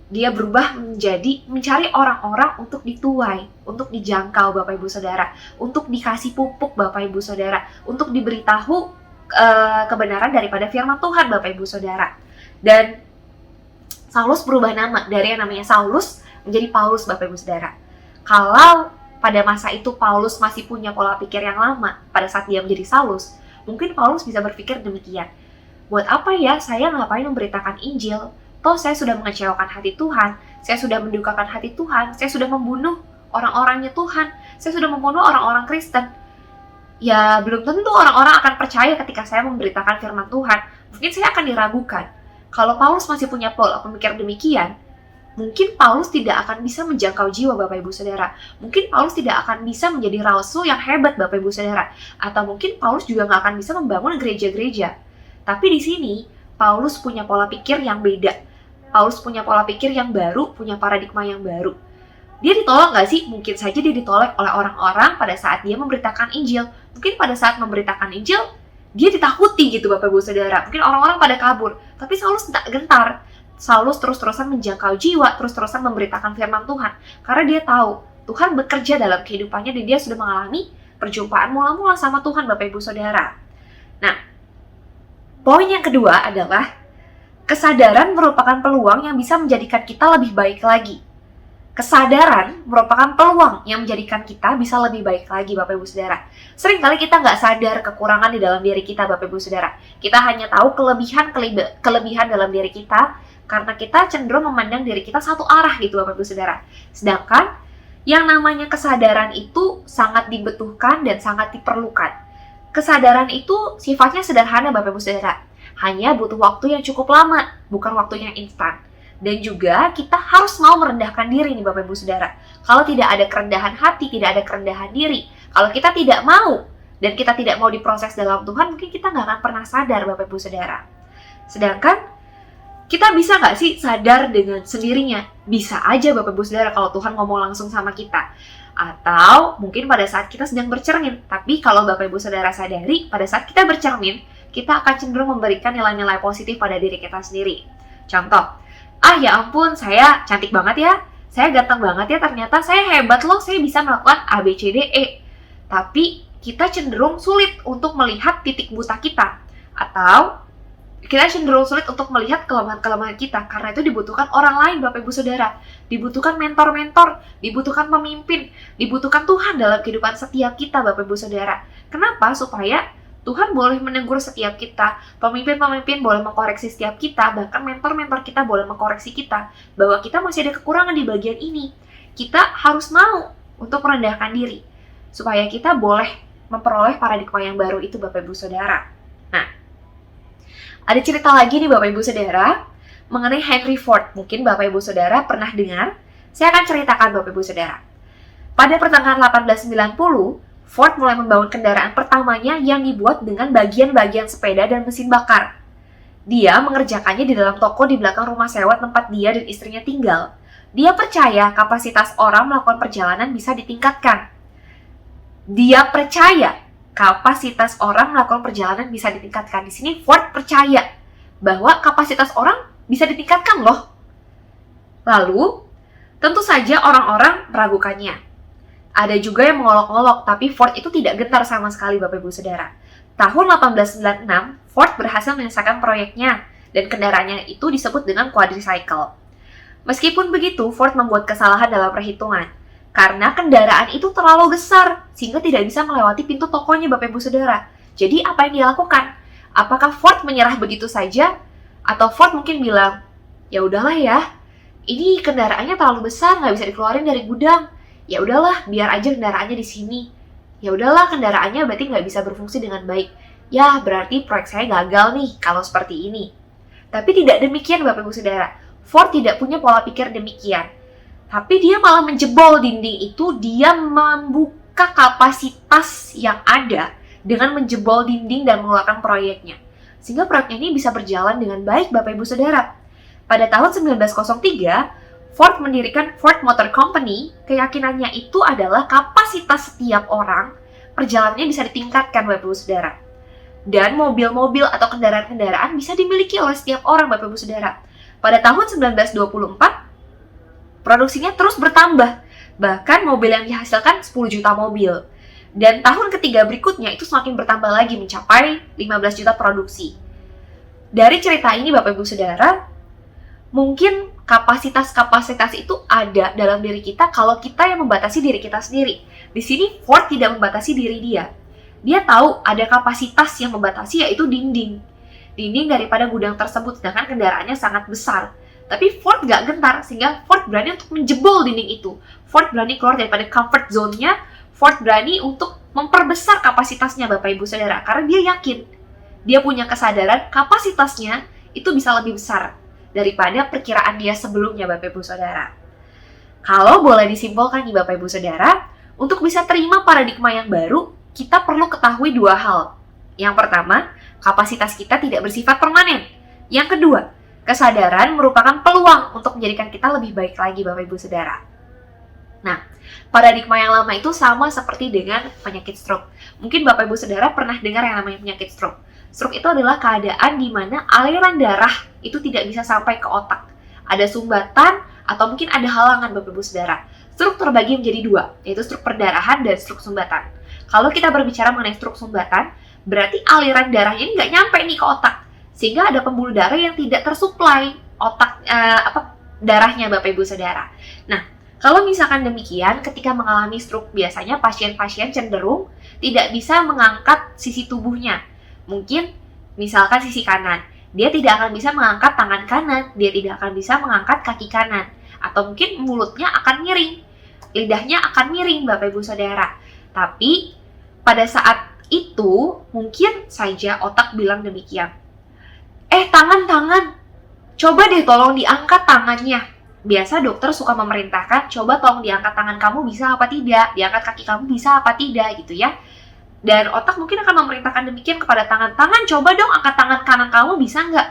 dia berubah menjadi mencari orang-orang untuk dituai, untuk dijangkau Bapak Ibu Saudara, untuk dikasih pupuk Bapak Ibu Saudara, untuk diberitahu kebenaran daripada firman Tuhan Bapak Ibu Saudara. Dan Saulus berubah nama dari yang namanya Saulus menjadi Paulus Bapak Ibu Saudara. Kalau pada masa itu Paulus masih punya pola pikir yang lama pada saat dia menjadi Saulus, mungkin Paulus bisa berpikir demikian. Buat apa ya saya ngapain memberitakan Injil? Toh saya sudah mengecewakan hati Tuhan, saya sudah mendukakan hati Tuhan, saya sudah membunuh orang-orangnya Tuhan, saya sudah membunuh orang-orang Kristen. Ya belum tentu orang-orang akan percaya ketika saya memberitakan firman Tuhan. Mungkin saya akan diragukan. Kalau Paulus masih punya pola pemikir demikian, mungkin Paulus tidak akan bisa menjangkau jiwa Bapak Ibu Saudara. Mungkin Paulus tidak akan bisa menjadi rasul yang hebat Bapak Ibu Saudara. Atau mungkin Paulus juga nggak akan bisa membangun gereja-gereja. Tapi di sini, Paulus punya pola pikir yang beda. Paulus punya pola pikir yang baru, punya paradigma yang baru. Dia ditolak nggak sih? Mungkin saja dia ditolak oleh orang-orang pada saat dia memberitakan Injil. Mungkin pada saat memberitakan Injil, dia ditakuti gitu Bapak Ibu Saudara. Mungkin orang-orang pada kabur. Tapi Saulus tak gentar. Saulus terus-terusan menjangkau jiwa, terus-terusan memberitakan firman Tuhan. Karena dia tahu Tuhan bekerja dalam kehidupannya dan dia sudah mengalami perjumpaan mula-mula sama Tuhan Bapak Ibu Saudara. Nah, poin yang kedua adalah kesadaran merupakan peluang yang bisa menjadikan kita lebih baik lagi. Kesadaran merupakan peluang yang menjadikan kita bisa lebih baik lagi Bapak Ibu Saudara. Seringkali kita nggak sadar kekurangan di dalam diri kita Bapak Ibu Saudara. Kita hanya tahu kelebihan dalam diri kita karena kita cenderung memandang diri kita satu arah gitu Bapak Ibu Saudara. Sedangkan yang namanya kesadaran itu sangat dibutuhkan dan sangat diperlukan. Kesadaran itu sifatnya sederhana Bapak Ibu Saudara. Hanya butuh waktu yang cukup lama, bukan waktu yang instan. Dan juga kita harus mau merendahkan diri nih Bapak Ibu Saudara. Kalau tidak ada kerendahan hati, tidak ada kerendahan diri. Kalau kita tidak mau dan kita tidak mau diproses dalam Tuhan, mungkin kita nggak akan pernah sadar Bapak Ibu Saudara. Sedangkan kita bisa nggak sih sadar dengan sendirinya? Bisa aja Bapak Ibu Saudara kalau Tuhan ngomong langsung sama kita. Atau mungkin pada saat kita sedang bercermin. Tapi kalau Bapak Ibu Saudara sadari, pada saat kita bercermin, kita akan cenderung memberikan nilai-nilai positif pada diri kita sendiri. Contoh, ya ampun, saya cantik banget ya, saya ganteng banget ya, ternyata saya hebat loh, saya bisa melakukan A, B, C, D, E. Tapi kita cenderung sulit untuk melihat titik buta kita. Atau kita cenderung sulit untuk melihat kelemahan-kelemahan kita. Karena itu dibutuhkan orang lain Bapak Ibu Saudara. Dibutuhkan mentor-mentor, dibutuhkan pemimpin, dibutuhkan Tuhan dalam kehidupan setiap kita Bapak Ibu Saudara. Kenapa? Supaya Tuhan boleh menegur setiap kita, pemimpin-pemimpin boleh mengkoreksi setiap kita, bahkan mentor-mentor kita boleh mengkoreksi kita, bahwa kita masih ada kekurangan di bagian ini. Kita harus mau untuk merendahkan diri, supaya kita boleh memperoleh paradigma yang baru itu Bapak Ibu Saudara. Nah, ada cerita lagi nih Bapak Ibu Saudara, mengenai Henry Ford. Mungkin Bapak Ibu Saudara pernah dengar, saya akan ceritakan Bapak Ibu Saudara. Pada pertengahan 1890, Ford mulai membangun kendaraan pertamanya yang dibuat dengan bagian-bagian sepeda dan mesin bakar. Dia mengerjakannya di dalam toko di belakang rumah sewa tempat dia dan istrinya tinggal. Dia percaya kapasitas orang melakukan perjalanan bisa ditingkatkan. Dia percaya kapasitas orang melakukan perjalanan bisa ditingkatkan. Di sini Ford percaya bahwa kapasitas orang bisa ditingkatkan loh. Lalu, tentu saja orang-orang meragukannya. Ada juga yang mengolok-olok, tapi Ford itu tidak gentar sama sekali Bapak Ibu Saudara. Tahun 1896, Ford berhasil menyelesaikan proyeknya, dan kendaraannya itu disebut dengan quadricycle. Meskipun begitu, Ford membuat kesalahan dalam perhitungan. Karena kendaraan itu terlalu besar, sehingga tidak bisa melewati pintu tokonya Bapak Ibu Saudara. Jadi apa yang dia lakukan? Apakah Ford menyerah begitu saja? Atau Ford mungkin bilang, ya udahlah ya, ini kendaraannya terlalu besar, nggak bisa dikeluarin dari gudang. Ya udahlah, biar aja kendaraannya di sini. Ya udahlah, kendaraannya berarti nggak bisa berfungsi dengan baik. Ya, berarti proyek saya gagal nih kalau seperti ini. Tapi tidak demikian Bapak Ibu Saudara. Ford tidak punya pola pikir demikian. Tapi dia malah menjebol dinding itu, dia membuka kapasitas yang ada dengan menjebol dinding dan mengeluarkan proyeknya. Sehingga proyeknya ini bisa berjalan dengan baik Bapak Ibu Saudara. Pada tahun 1903, Ford mendirikan Ford Motor Company. Keyakinannya itu adalah kapasitas setiap orang, perjalanannya bisa ditingkatkan Bapak Ibu Saudara. Dan mobil-mobil atau kendaraan-kendaraan bisa dimiliki oleh setiap orang Bapak Ibu Saudara. Pada tahun 1924, produksinya terus bertambah. Bahkan mobil yang dihasilkan 10 juta mobil. Dan tahun ketiga berikutnya itu semakin bertambah lagi mencapai 15 juta produksi. Dari cerita ini Bapak Ibu Saudara, mungkin kapasitas-kapasitas itu ada dalam diri kita kalau kita yang membatasi diri kita sendiri. Di sini Ford tidak membatasi diri dia. Dia tahu ada kapasitas yang membatasi, yaitu dinding. Dinding daripada gudang tersebut, sedangkan kendaraannya sangat besar. Tapi Ford gak gentar, sehingga Ford berani untuk menjebol dinding itu. Ford berani keluar daripada comfort zone-nya. Ford berani untuk memperbesar kapasitasnya Bapak Ibu Saudara. Karena dia yakin, dia punya kesadaran kapasitasnya itu bisa lebih besar daripada perkiraan dia sebelumnya Bapak Ibu Saudara. Kalau boleh disimpulkan nih Bapak Ibu Saudara, untuk bisa terima paradigma yang baru, kita perlu ketahui dua hal. Yang pertama, kapasitas kita tidak bersifat permanen. Yang kedua, kesadaran merupakan peluang untuk menjadikan kita lebih baik lagi Bapak Ibu Saudara. Nah, paradigma yang lama itu sama seperti dengan penyakit stroke. Mungkin Bapak Ibu Saudara pernah dengar yang namanya penyakit stroke. Stroke itu adalah keadaan di mana aliran darah itu tidak bisa sampai ke otak. Ada sumbatan atau mungkin ada halangan Bapak Ibu Saudara. Stroke terbagi menjadi dua, yaitu stroke perdarahan dan stroke sumbatan. Kalau kita berbicara mengenai stroke sumbatan, berarti aliran darahnya ini nggak nyampe nih ke otak. Sehingga ada pembuluh darah yang tidak tersuplai otak darahnya Bapak Ibu Saudara. Nah, kalau misalkan demikian, ketika mengalami stroke biasanya pasien-pasien cenderung tidak bisa mengangkat sisi tubuhnya. Mungkin misalkan sisi kanan, dia tidak akan bisa mengangkat tangan kanan, dia tidak akan bisa mengangkat kaki kanan, atau mungkin mulutnya akan miring, lidahnya akan miring Bapak Ibu Saudara. Tapi pada saat itu mungkin saja otak bilang demikian. Tangan, coba deh tolong diangkat tangannya. Biasa dokter suka memerintahkan, coba tolong diangkat tangan kamu bisa apa tidak, diangkat kaki kamu bisa apa tidak gitu ya. Dan otak mungkin akan memerintahkan demikian kepada tangan, coba dong angkat tangan kanan kamu bisa nggak?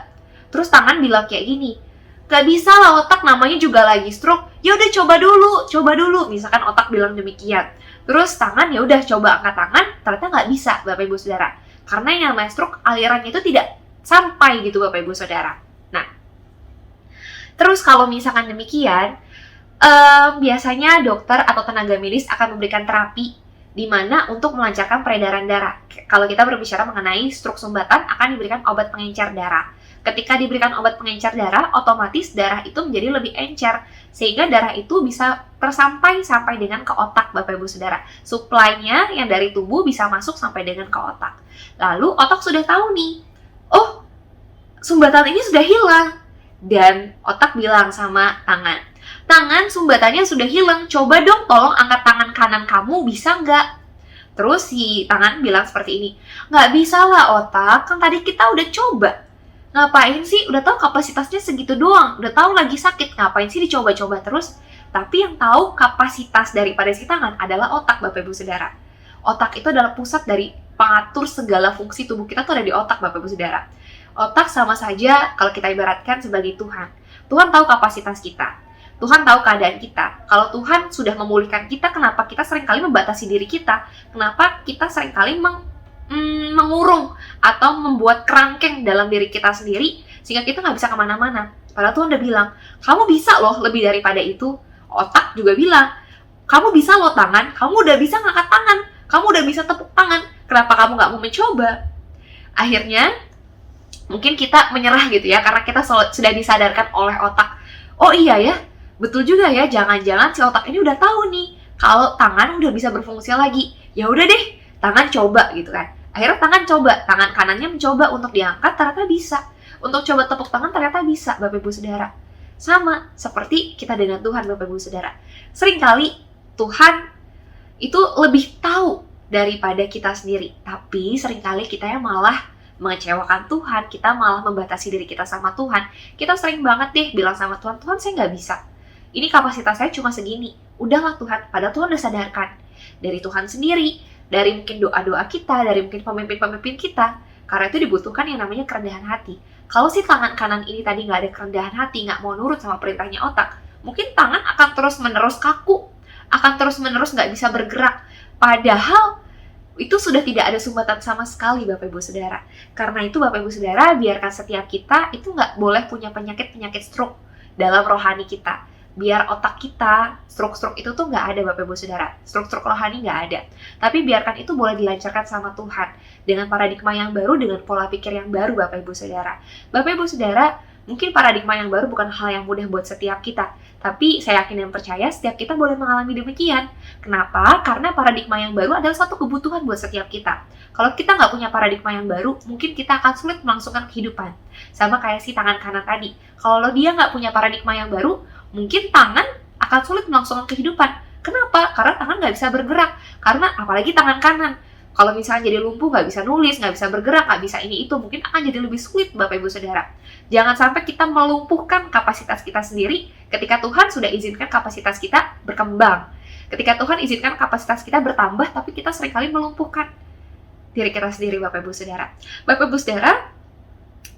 Terus tangan bilang kayak gini, gak bisa lah otak, namanya juga lagi stroke, ya udah coba dulu, misalkan otak bilang demikian. Terus tangan ya udah coba angkat tangan, ternyata nggak bisa Bapak Ibu Saudara. Karena yang namanya stroke alirannya itu tidak sampai gitu Bapak Ibu Saudara. Nah, terus kalau misalkan demikian, biasanya dokter atau tenaga medis akan memberikan terapi di mana untuk melancarkan peredaran darah. Kalau kita berbicara mengenai stroke sumbatan, akan diberikan obat pengencer darah. Ketika diberikan obat pengencer darah, otomatis darah itu menjadi lebih encer, sehingga darah itu bisa sampai dengan ke otak Bapak Ibu Saudara. Suplainya yang dari tubuh bisa masuk sampai dengan ke otak. Lalu otak sudah tahu nih, oh sumbatan ini sudah hilang. Dan otak bilang sama tangan sumbatannya sudah hilang, coba dong tolong angkat tangan kanan kamu, bisa nggak? Terus si tangan bilang seperti ini, nggak bisa lah otak, kan tadi kita udah coba. Ngapain sih, udah tahu kapasitasnya segitu doang, udah tahu lagi sakit, ngapain sih dicoba-coba terus? Tapi yang tahu kapasitas daripada si tangan adalah otak Bapak Ibu Saudara. Otak itu adalah pusat dari pengatur segala fungsi tubuh kita tuh ada di otak Bapak Ibu Saudara. Otak sama saja kalau kita ibaratkan sebagai Tuhan. Tuhan tahu kapasitas kita. Tuhan tahu keadaan kita. Kalau Tuhan sudah memulihkan kita, kenapa kita seringkali membatasi diri kita? Kenapa kita seringkali mengurung atau membuat kerangkeng dalam diri kita sendiri sehingga kita nggak bisa kemana-mana? Padahal Tuhan udah bilang, kamu bisa loh lebih daripada itu. Otak juga bilang, kamu bisa loh tangan, kamu udah bisa ngangkat tangan, kamu udah bisa tepuk tangan, kenapa kamu nggak mau mencoba? Akhirnya, mungkin kita menyerah gitu ya, karena kita sudah disadarkan oleh otak. Oh iya ya, betul juga ya, jangan-jangan si otak ini udah tahu nih, Kalau tangan udah bisa berfungsi lagi, ya udah deh, tangan coba gitu kan. Akhirnya tangan coba, tangan kanannya mencoba untuk diangkat, ternyata bisa. Untuk coba tepuk tangan ternyata bisa, Bapak Ibu Saudara. Sama seperti kita dengan Tuhan, Bapak Ibu Saudara. Seringkali Tuhan itu lebih tahu daripada kita sendiri. Tapi seringkali kita yang malah mengecewakan Tuhan, kita malah membatasi diri kita sama Tuhan. Kita sering banget deh bilang sama Tuhan, Tuhan saya nggak bisa. Ini kapasitas saya cuma segini. Udahlah Tuhan, padahal Tuhan udah sadarkan. Dari Tuhan sendiri, dari mungkin doa-doa kita, dari mungkin pemimpin-pemimpin kita. Karena itu dibutuhkan yang namanya kerendahan hati. Kalau si tangan kanan ini tadi nggak ada kerendahan hati, nggak mau nurut sama perintahnya otak, mungkin tangan akan terus-menerus kaku, akan terus-menerus nggak bisa bergerak. Padahal itu sudah tidak ada sumbatan sama sekali, Bapak Ibu Saudara. Karena itu Bapak Ibu Saudara, biarkan setiap kita itu nggak boleh punya penyakit-penyakit stroke dalam rohani kita. Biar otak kita, stroke-stroke itu tuh nggak ada, Bapak Ibu Saudara. Stroke-stroke rohani nggak ada. Tapi biarkan itu boleh dilancarkan sama Tuhan. Dengan paradigma yang baru, dengan pola pikir yang baru, Bapak Ibu Saudara. Bapak Ibu Saudara, mungkin paradigma yang baru bukan hal yang mudah buat setiap kita. Tapi saya yakin dan percaya setiap kita boleh mengalami demikian. Kenapa? Karena paradigma yang baru adalah suatu kebutuhan buat setiap kita. Kalau kita nggak punya paradigma yang baru, mungkin kita akan sulit melangsungkan kehidupan. Sama kayak si tangan kanan tadi. Kalau dia nggak punya paradigma yang baru, mungkin tangan akan sulit melangsungkan kehidupan. Kenapa? Karena tangan nggak bisa bergerak. Karena apalagi tangan kanan. Kalau misalnya jadi lumpuh, nggak bisa nulis, nggak bisa bergerak, nggak bisa ini itu, mungkin akan jadi lebih sulit, Bapak Ibu Saudara. Jangan sampai kita melumpuhkan kapasitas kita sendiri ketika Tuhan sudah izinkan kapasitas kita berkembang. Ketika Tuhan izinkan kapasitas kita bertambah, tapi kita seringkali melumpuhkan diri kita sendiri, Bapak Ibu Saudara. Bapak Ibu Saudara,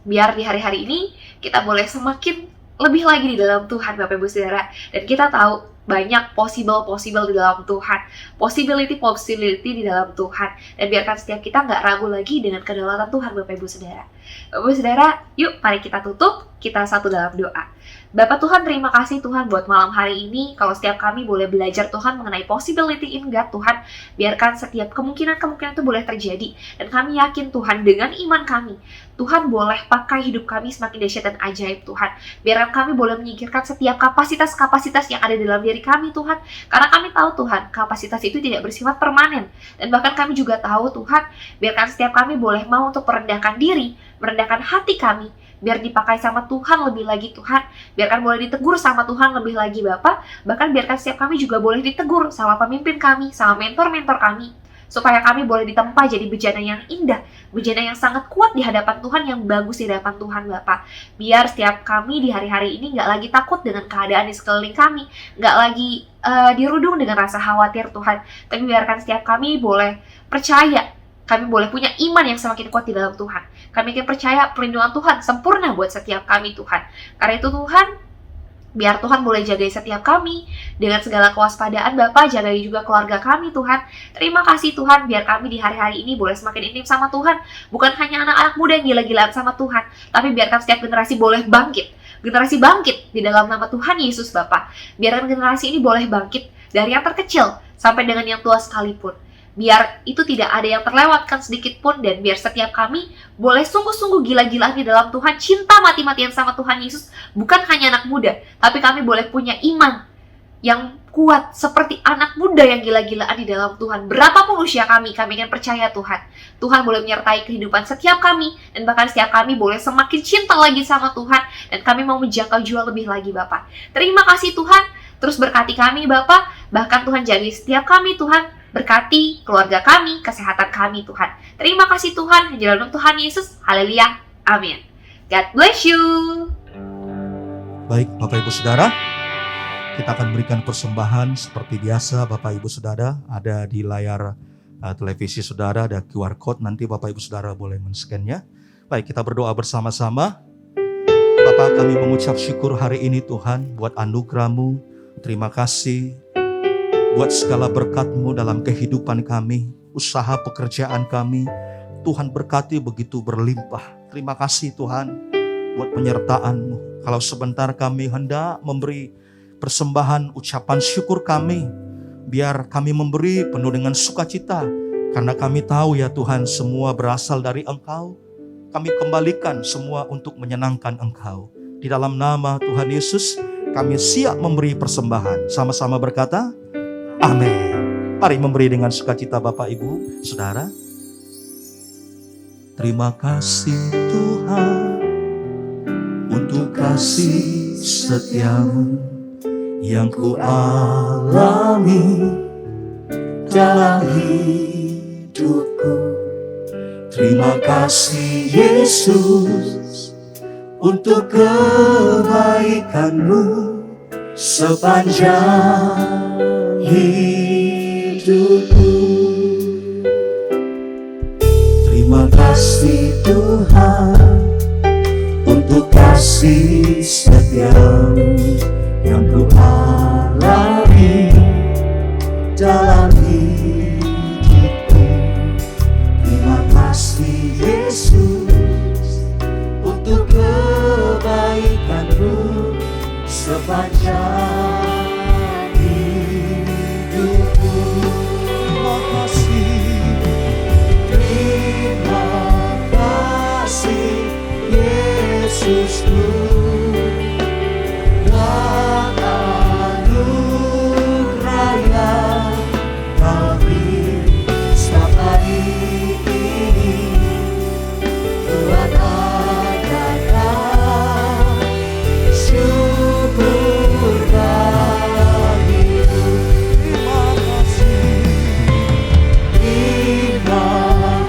biar di hari-hari ini kita boleh semakin lebih lagi di dalam Tuhan, Bapak Ibu Saudara. Dan kita tahu banyak possible di dalam Tuhan, possibility di dalam Tuhan. Dan biarkan setiap kita nggak ragu lagi dengan kedaulatan Tuhan, Bapak Ibu Saudara. Bapak Ibu Saudara, yuk mari kita tutup, kita satu dalam doa. Bapak Tuhan, terima kasih Tuhan buat malam hari ini. Kalau setiap kami boleh belajar Tuhan mengenai possibility in God, Tuhan, biarkan setiap kemungkinan-kemungkinan itu boleh terjadi. Dan kami yakin Tuhan, dengan iman kami, Tuhan boleh pakai hidup kami semakin dahsyat dan ajaib, Tuhan. Biarkan kami boleh menyingkirkan setiap kapasitas-kapasitas yang ada dalam diri kami, Tuhan. Karena kami tahu Tuhan, kapasitas itu tidak bersifat permanen. Dan bahkan kami juga tahu Tuhan, biarkan setiap kami boleh mau untuk merendahkan diri, merendahkan hati kami, biar dipakai sama Tuhan lebih lagi, Tuhan. Biarkan boleh ditegur sama Tuhan lebih lagi, Bapak. Bahkan biarkan setiap kami juga boleh ditegur sama pemimpin kami, sama mentor-mentor kami, supaya kami boleh ditempa jadi bejana yang indah, bejana yang sangat kuat di hadapan Tuhan, yang bagus di hadapan Tuhan, Bapak. Biar setiap kami di hari-hari ini nggak lagi takut dengan keadaan di sekeliling kami, nggak lagi dirudung dengan rasa khawatir, Tuhan. Tapi biarkan setiap kami boleh percaya, kami boleh punya iman yang semakin kuat di dalam Tuhan. Kami akan percaya perlindungan Tuhan sempurna buat setiap kami, Tuhan. Karena itu Tuhan, biar Tuhan boleh jagai setiap kami dengan segala kewaspadaan, Bapak. Jagai juga keluarga kami, Tuhan. Terima kasih Tuhan, biar kami di hari-hari ini boleh semakin intim sama Tuhan. Bukan hanya anak-anak muda yang gila-gilaan sama Tuhan, tapi biarkan setiap generasi boleh bangkit. Generasi bangkit di dalam nama Tuhan Yesus, Bapak. Biarkan generasi ini boleh bangkit dari yang terkecil sampai dengan yang tua sekalipun. Biar itu tidak ada yang terlewatkan sedikit pun, dan biar setiap kami boleh sungguh-sungguh gila-gilaan di dalam Tuhan, cinta mati-matian sama Tuhan Yesus, bukan hanya anak muda, tapi kami boleh punya iman yang kuat seperti anak muda yang gila-gilaan di dalam Tuhan. Berapapun usia kami akan percaya Tuhan. Tuhan boleh menyertai kehidupan setiap kami, dan bahkan setiap kami boleh semakin cinta lagi sama Tuhan, dan kami mau menjangkau jiwa lebih lagi, Bapak. Terima kasih Tuhan, terus berkati kami, Bapak. Bahkan Tuhan jaga setiap kami, Tuhan. Berkati keluarga kami, kesehatan kami, Tuhan. Terima kasih Tuhan, di dalam Tuhan Yesus. Haleluya. Amin. God bless you. Baik, Bapak Ibu Saudara, kita akan berikan persembahan seperti biasa. Bapak Ibu Saudara, ada di layar televisi Saudara, ada QR Code. Nanti Bapak Ibu Saudara boleh men-scan-nya. Baik, kita berdoa bersama-sama. Bapak, kami mengucap syukur hari ini Tuhan buat anugerah-Mu. Terima kasih buat segala berkat-Mu dalam kehidupan kami, usaha pekerjaan kami. Tuhan berkati begitu berlimpah. Terima kasih Tuhan buat penyertaan-Mu. Kalau sebentar kami hendak memberi persembahan ucapan syukur kami, biar kami memberi penuh dengan sukacita. Karena kami tahu ya Tuhan, semua berasal dari Engkau. Kami kembalikan semua untuk menyenangkan Engkau. Di dalam nama Tuhan Yesus, kami siap memberi persembahan. Sama-sama berkata, Amin. Mari memberi dengan sukacita Bapak Ibu, Saudara. Terima kasih Tuhan untuk kasih setiamu yang ku alami dalam hidupku. Terima kasih Yesus untuk kebaikan-Mu sepanjang hidupku. Terima kasih Tuhan untuk kasih setiamu yang ku alami dalam hidupku. Terima kasih Yesus untuk kebaikan-Mu sepanjang hidupku. Terima kasih, terima kasih Yesusku. Dan anugerah yang Kau beri setiap hari ini, Tuhan adakan syukur bagimu. Terima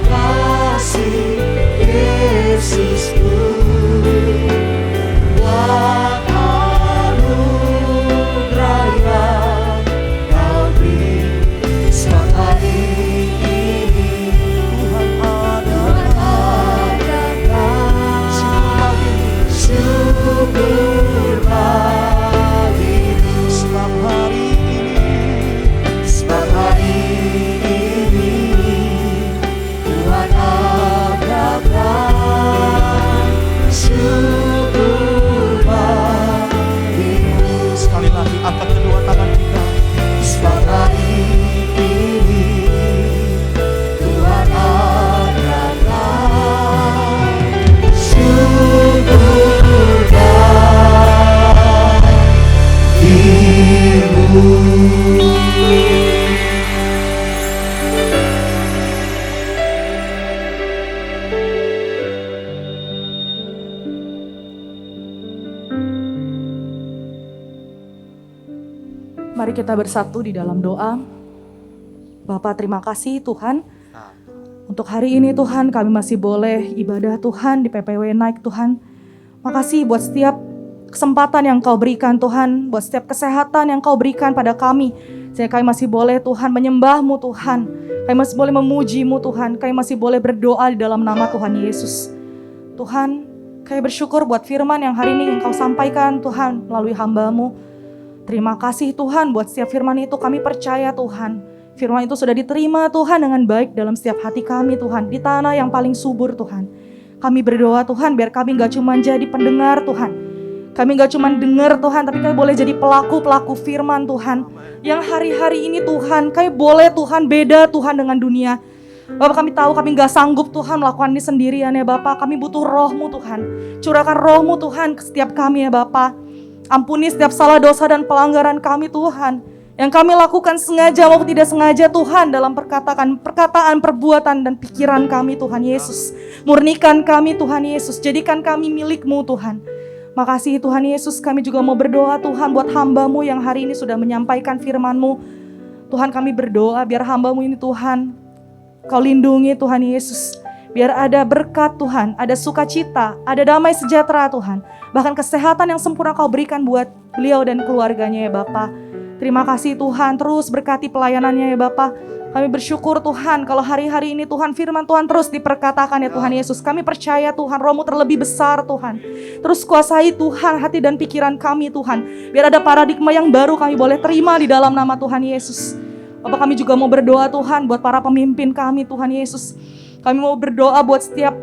kasih Yesusku. Dan anugerah yang Kau beri setiap hari ini, Tuhan adakan syukur bagimu. Setiap hari ini Tuhan adakan syukur bagimu. Sekali lagi angkat kedua tangan kita. Setiap hari ini Tuhan adakan syukur bagimu. Mari kita bersatu di dalam doa. Bapa, terima kasih Tuhan. Untuk hari ini Tuhan, kami masih boleh ibadah Tuhan di PPW Naik Tuhan. Makasih buat setiap kesempatan yang Kau berikan Tuhan, buat setiap kesehatan yang Kau berikan pada kami. Sehingga kami masih boleh Tuhan menyembah-Mu Tuhan. Kami masih boleh memuji-Mu Tuhan. Kami masih boleh berdoa di dalam nama Tuhan Yesus. Tuhan, kami bersyukur buat firman yang hari ini Engkau sampaikan Tuhan melalui hamba-Mu. Terima kasih Tuhan buat setiap firman itu, kami percaya Tuhan. Firman itu sudah diterima Tuhan dengan baik dalam setiap hati kami Tuhan. Di tanah yang paling subur Tuhan. Kami berdoa Tuhan biar kami gak cuma jadi pendengar Tuhan. Kami gak cuma dengar Tuhan, tapi kami boleh jadi pelaku-pelaku firman Tuhan. Yang hari-hari ini Tuhan, kami boleh Tuhan beda Tuhan dengan dunia. Bapak, kami tahu kami gak sanggup Tuhan melakukan ini sendirian ya Bapak. Kami butuh Roh-Mu Tuhan. Curahkan Roh-Mu Tuhan ke setiap kami ya Bapak. Ampuni setiap salah dosa dan pelanggaran kami Tuhan. Yang kami lakukan sengaja maupun tidak sengaja Tuhan dalam perkataan, perbuatan dan pikiran kami Tuhan Yesus. Murnikan kami Tuhan Yesus. Jadikan kami milik-Mu Tuhan. Makasih Tuhan Yesus, kami juga mau berdoa Tuhan buat hamba-Mu yang hari ini sudah menyampaikan firman-Mu. Tuhan, kami berdoa biar hamba-Mu ini Tuhan, Kau lindungi Tuhan Yesus. Biar ada berkat Tuhan, ada sukacita, ada damai sejahtera Tuhan. Bahkan kesehatan yang sempurna Kau berikan buat beliau dan keluarganya ya Bapa. Terima kasih Tuhan, terus berkati pelayanannya ya Bapa. Kami bersyukur Tuhan kalau hari-hari ini Tuhan firman Tuhan terus diperkatakan ya Tuhan Yesus. Kami percaya Tuhan Roh-Mu terlebih besar Tuhan. Terus kuasai Tuhan hati dan pikiran kami Tuhan. Biar ada paradigma yang baru kami boleh terima di dalam nama Tuhan Yesus. Bapak, kami juga mau berdoa Tuhan buat para pemimpin kami Tuhan Yesus. Kami mau berdoa buat setiap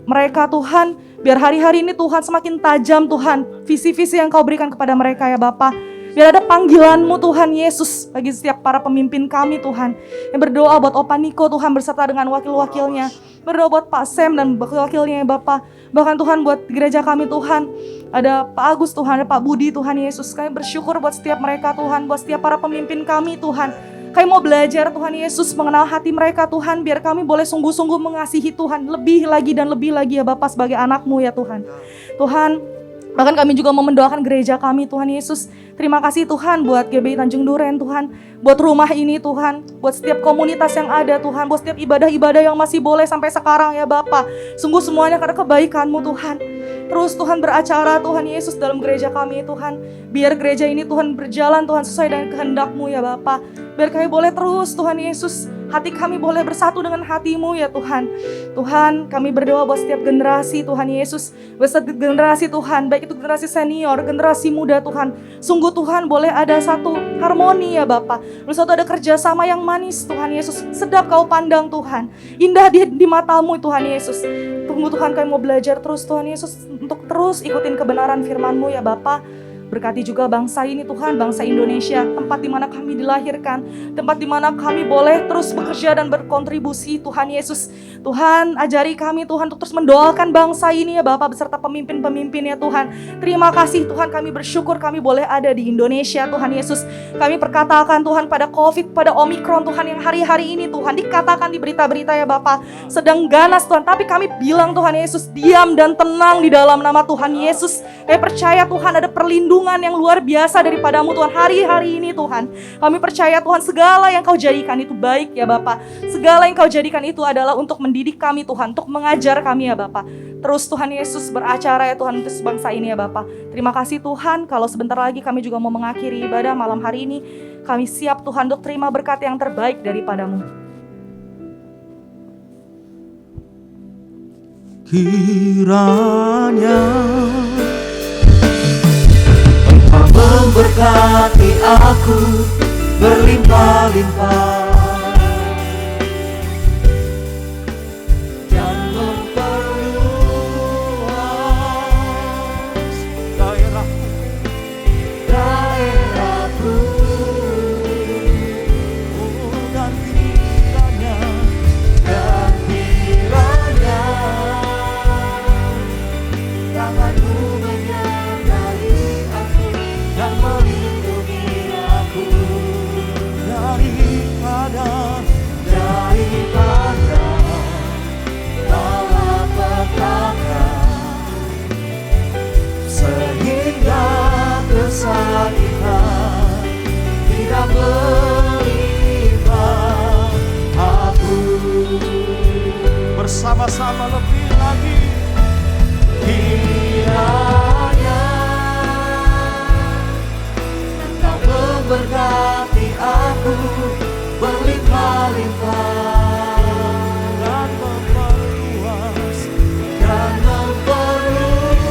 mereka Tuhan. Biar hari-hari ini Tuhan semakin tajam Tuhan. Visi-visi yang Kau berikan kepada mereka ya Bapa. Biar ada panggilan-Mu Tuhan Yesus bagi setiap para pemimpin kami Tuhan. Yang berdoa buat Opa Niko Tuhan berserta dengan wakil-wakilnya. Berdoa buat Pak Sam dan wakil-wakilnya ya Bapa. Bahkan Tuhan buat gereja kami Tuhan. Ada Pak Agus Tuhan, ada Pak Budi Tuhan Yesus. Kami bersyukur buat setiap mereka Tuhan. Buat setiap para pemimpin kami Tuhan. Kami mau belajar Tuhan Yesus mengenal hati mereka Tuhan, biar kami boleh sungguh-sungguh mengasihi Tuhan lebih lagi dan lebih lagi ya Bapa sebagai anak-Mu ya Tuhan. Tuhan, bahkan kami juga mau mendoakan gereja kami Tuhan Yesus. Terima kasih Tuhan buat GBI Tanjung Duren Tuhan, buat rumah ini Tuhan, buat setiap komunitas yang ada Tuhan, buat setiap ibadah-ibadah yang masih boleh sampai sekarang ya Bapa. Sungguh semuanya karena kebaikan-Mu Tuhan. Terus Tuhan beracara Tuhan Yesus dalam gereja kami Tuhan. Biar gereja ini Tuhan berjalan Tuhan sesuai dengan kehendak-Mu ya Bapa. Biar kami boleh terus Tuhan Yesus, hati kami boleh bersatu dengan hati-Mu ya Tuhan. Tuhan, kami berdoa buat setiap generasi Tuhan Yesus, buat setiap generasi Tuhan, baik itu generasi senior, generasi muda Tuhan. Sungguh Tuhan boleh ada satu harmoni ya Bapa. Lalu satu ada kerjasama yang manis Tuhan Yesus. Sedap Kau pandang Tuhan, indah di mata-Mu Tuhan Yesus. Tunggu Tuhan, kami mau belajar terus Tuhan Yesus untuk terus ikutin kebenaran firman-Mu ya Bapa. Berkati juga bangsa ini Tuhan, bangsa Indonesia, tempat di mana kami dilahirkan, tempat di mana kami boleh terus bekerja dan berkontribusi Tuhan Yesus. Tuhan, ajari kami Tuhan untuk terus mendoakan bangsa ini ya Bapak beserta pemimpin-pemimpin ya Tuhan. Terima kasih Tuhan, kami bersyukur kami boleh ada di Indonesia Tuhan Yesus. Kami perkatakan Tuhan pada COVID, pada Omikron Tuhan yang hari-hari ini Tuhan dikatakan di berita-berita ya Bapak sedang ganas Tuhan, tapi kami bilang Tuhan Yesus diam dan tenang di dalam nama Tuhan Yesus. Kami percaya Tuhan ada perlindungan yang luar biasa daripada-Mu Tuhan hari-hari ini Tuhan. Kami percaya Tuhan segala yang Kau jadikan itu baik ya Bapa. Segala yang Kau jadikan itu adalah untuk mendidik kami Tuhan, untuk mengajar kami ya Bapa. Terus Tuhan Yesus beracara ya Tuhan untuk bangsa ini ya Bapa. Terima kasih Tuhan, kalau sebentar lagi kami juga mau mengakhiri ibadah malam hari ini. Kami siap Tuhan untuk terima berkat yang terbaik daripada-Mu. Kiranya memberkati aku berlimpah-limpah dan memperluas daerahku dan kiranya tangan-Mu menyertai aku dan melindungi aku daripada malapetaka, sehingga kesakitan tidak menimpa aku. bersama-sama lebih lagi. Kiranya Engkau memberkati aku berlimpah-limpah Dan memperluas dan memperluas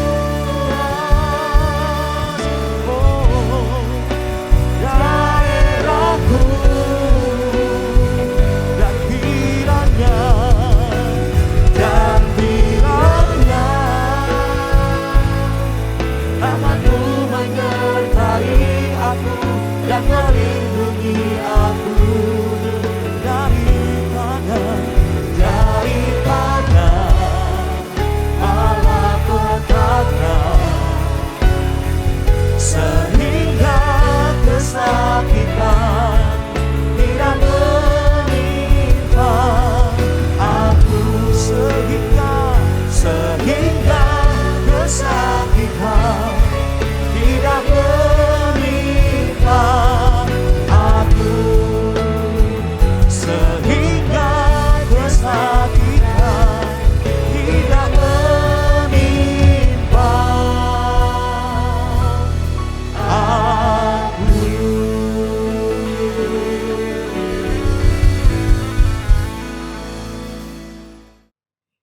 daerahku dan kiranya tangan-Mu menyertai aku dan melindungi aku daripada malapetaka, sehingga kesakitan tidak menimpa aku, sehingga kesakitan tidak menimpa aku, sehingga kesakitan tidak menimpa aku.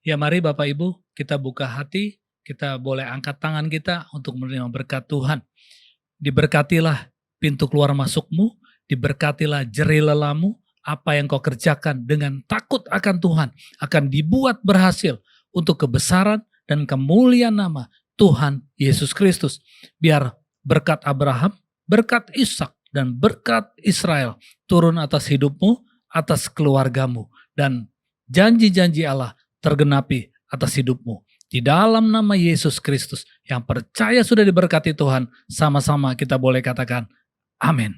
Ya mari Bapak Ibu, kita buka hati, kita boleh angkat tangan kita untuk menerima berkat Tuhan. Diberkatilah pintu keluar masukmu, diberkatilah jerih lelamu, apa yang kau kerjakan dengan takut akan Tuhan akan dibuat berhasil untuk kebesaran dan kemuliaan nama Tuhan Yesus Kristus. Biar berkat Abraham, berkat Ishak, dan berkat Israel turun atas hidupmu, atas keluargamu, dan janji-janji Allah tergenapi atas hidupmu. Di dalam nama Yesus Kristus yang percaya sudah diberkati Tuhan, sama-sama kita boleh katakan amin.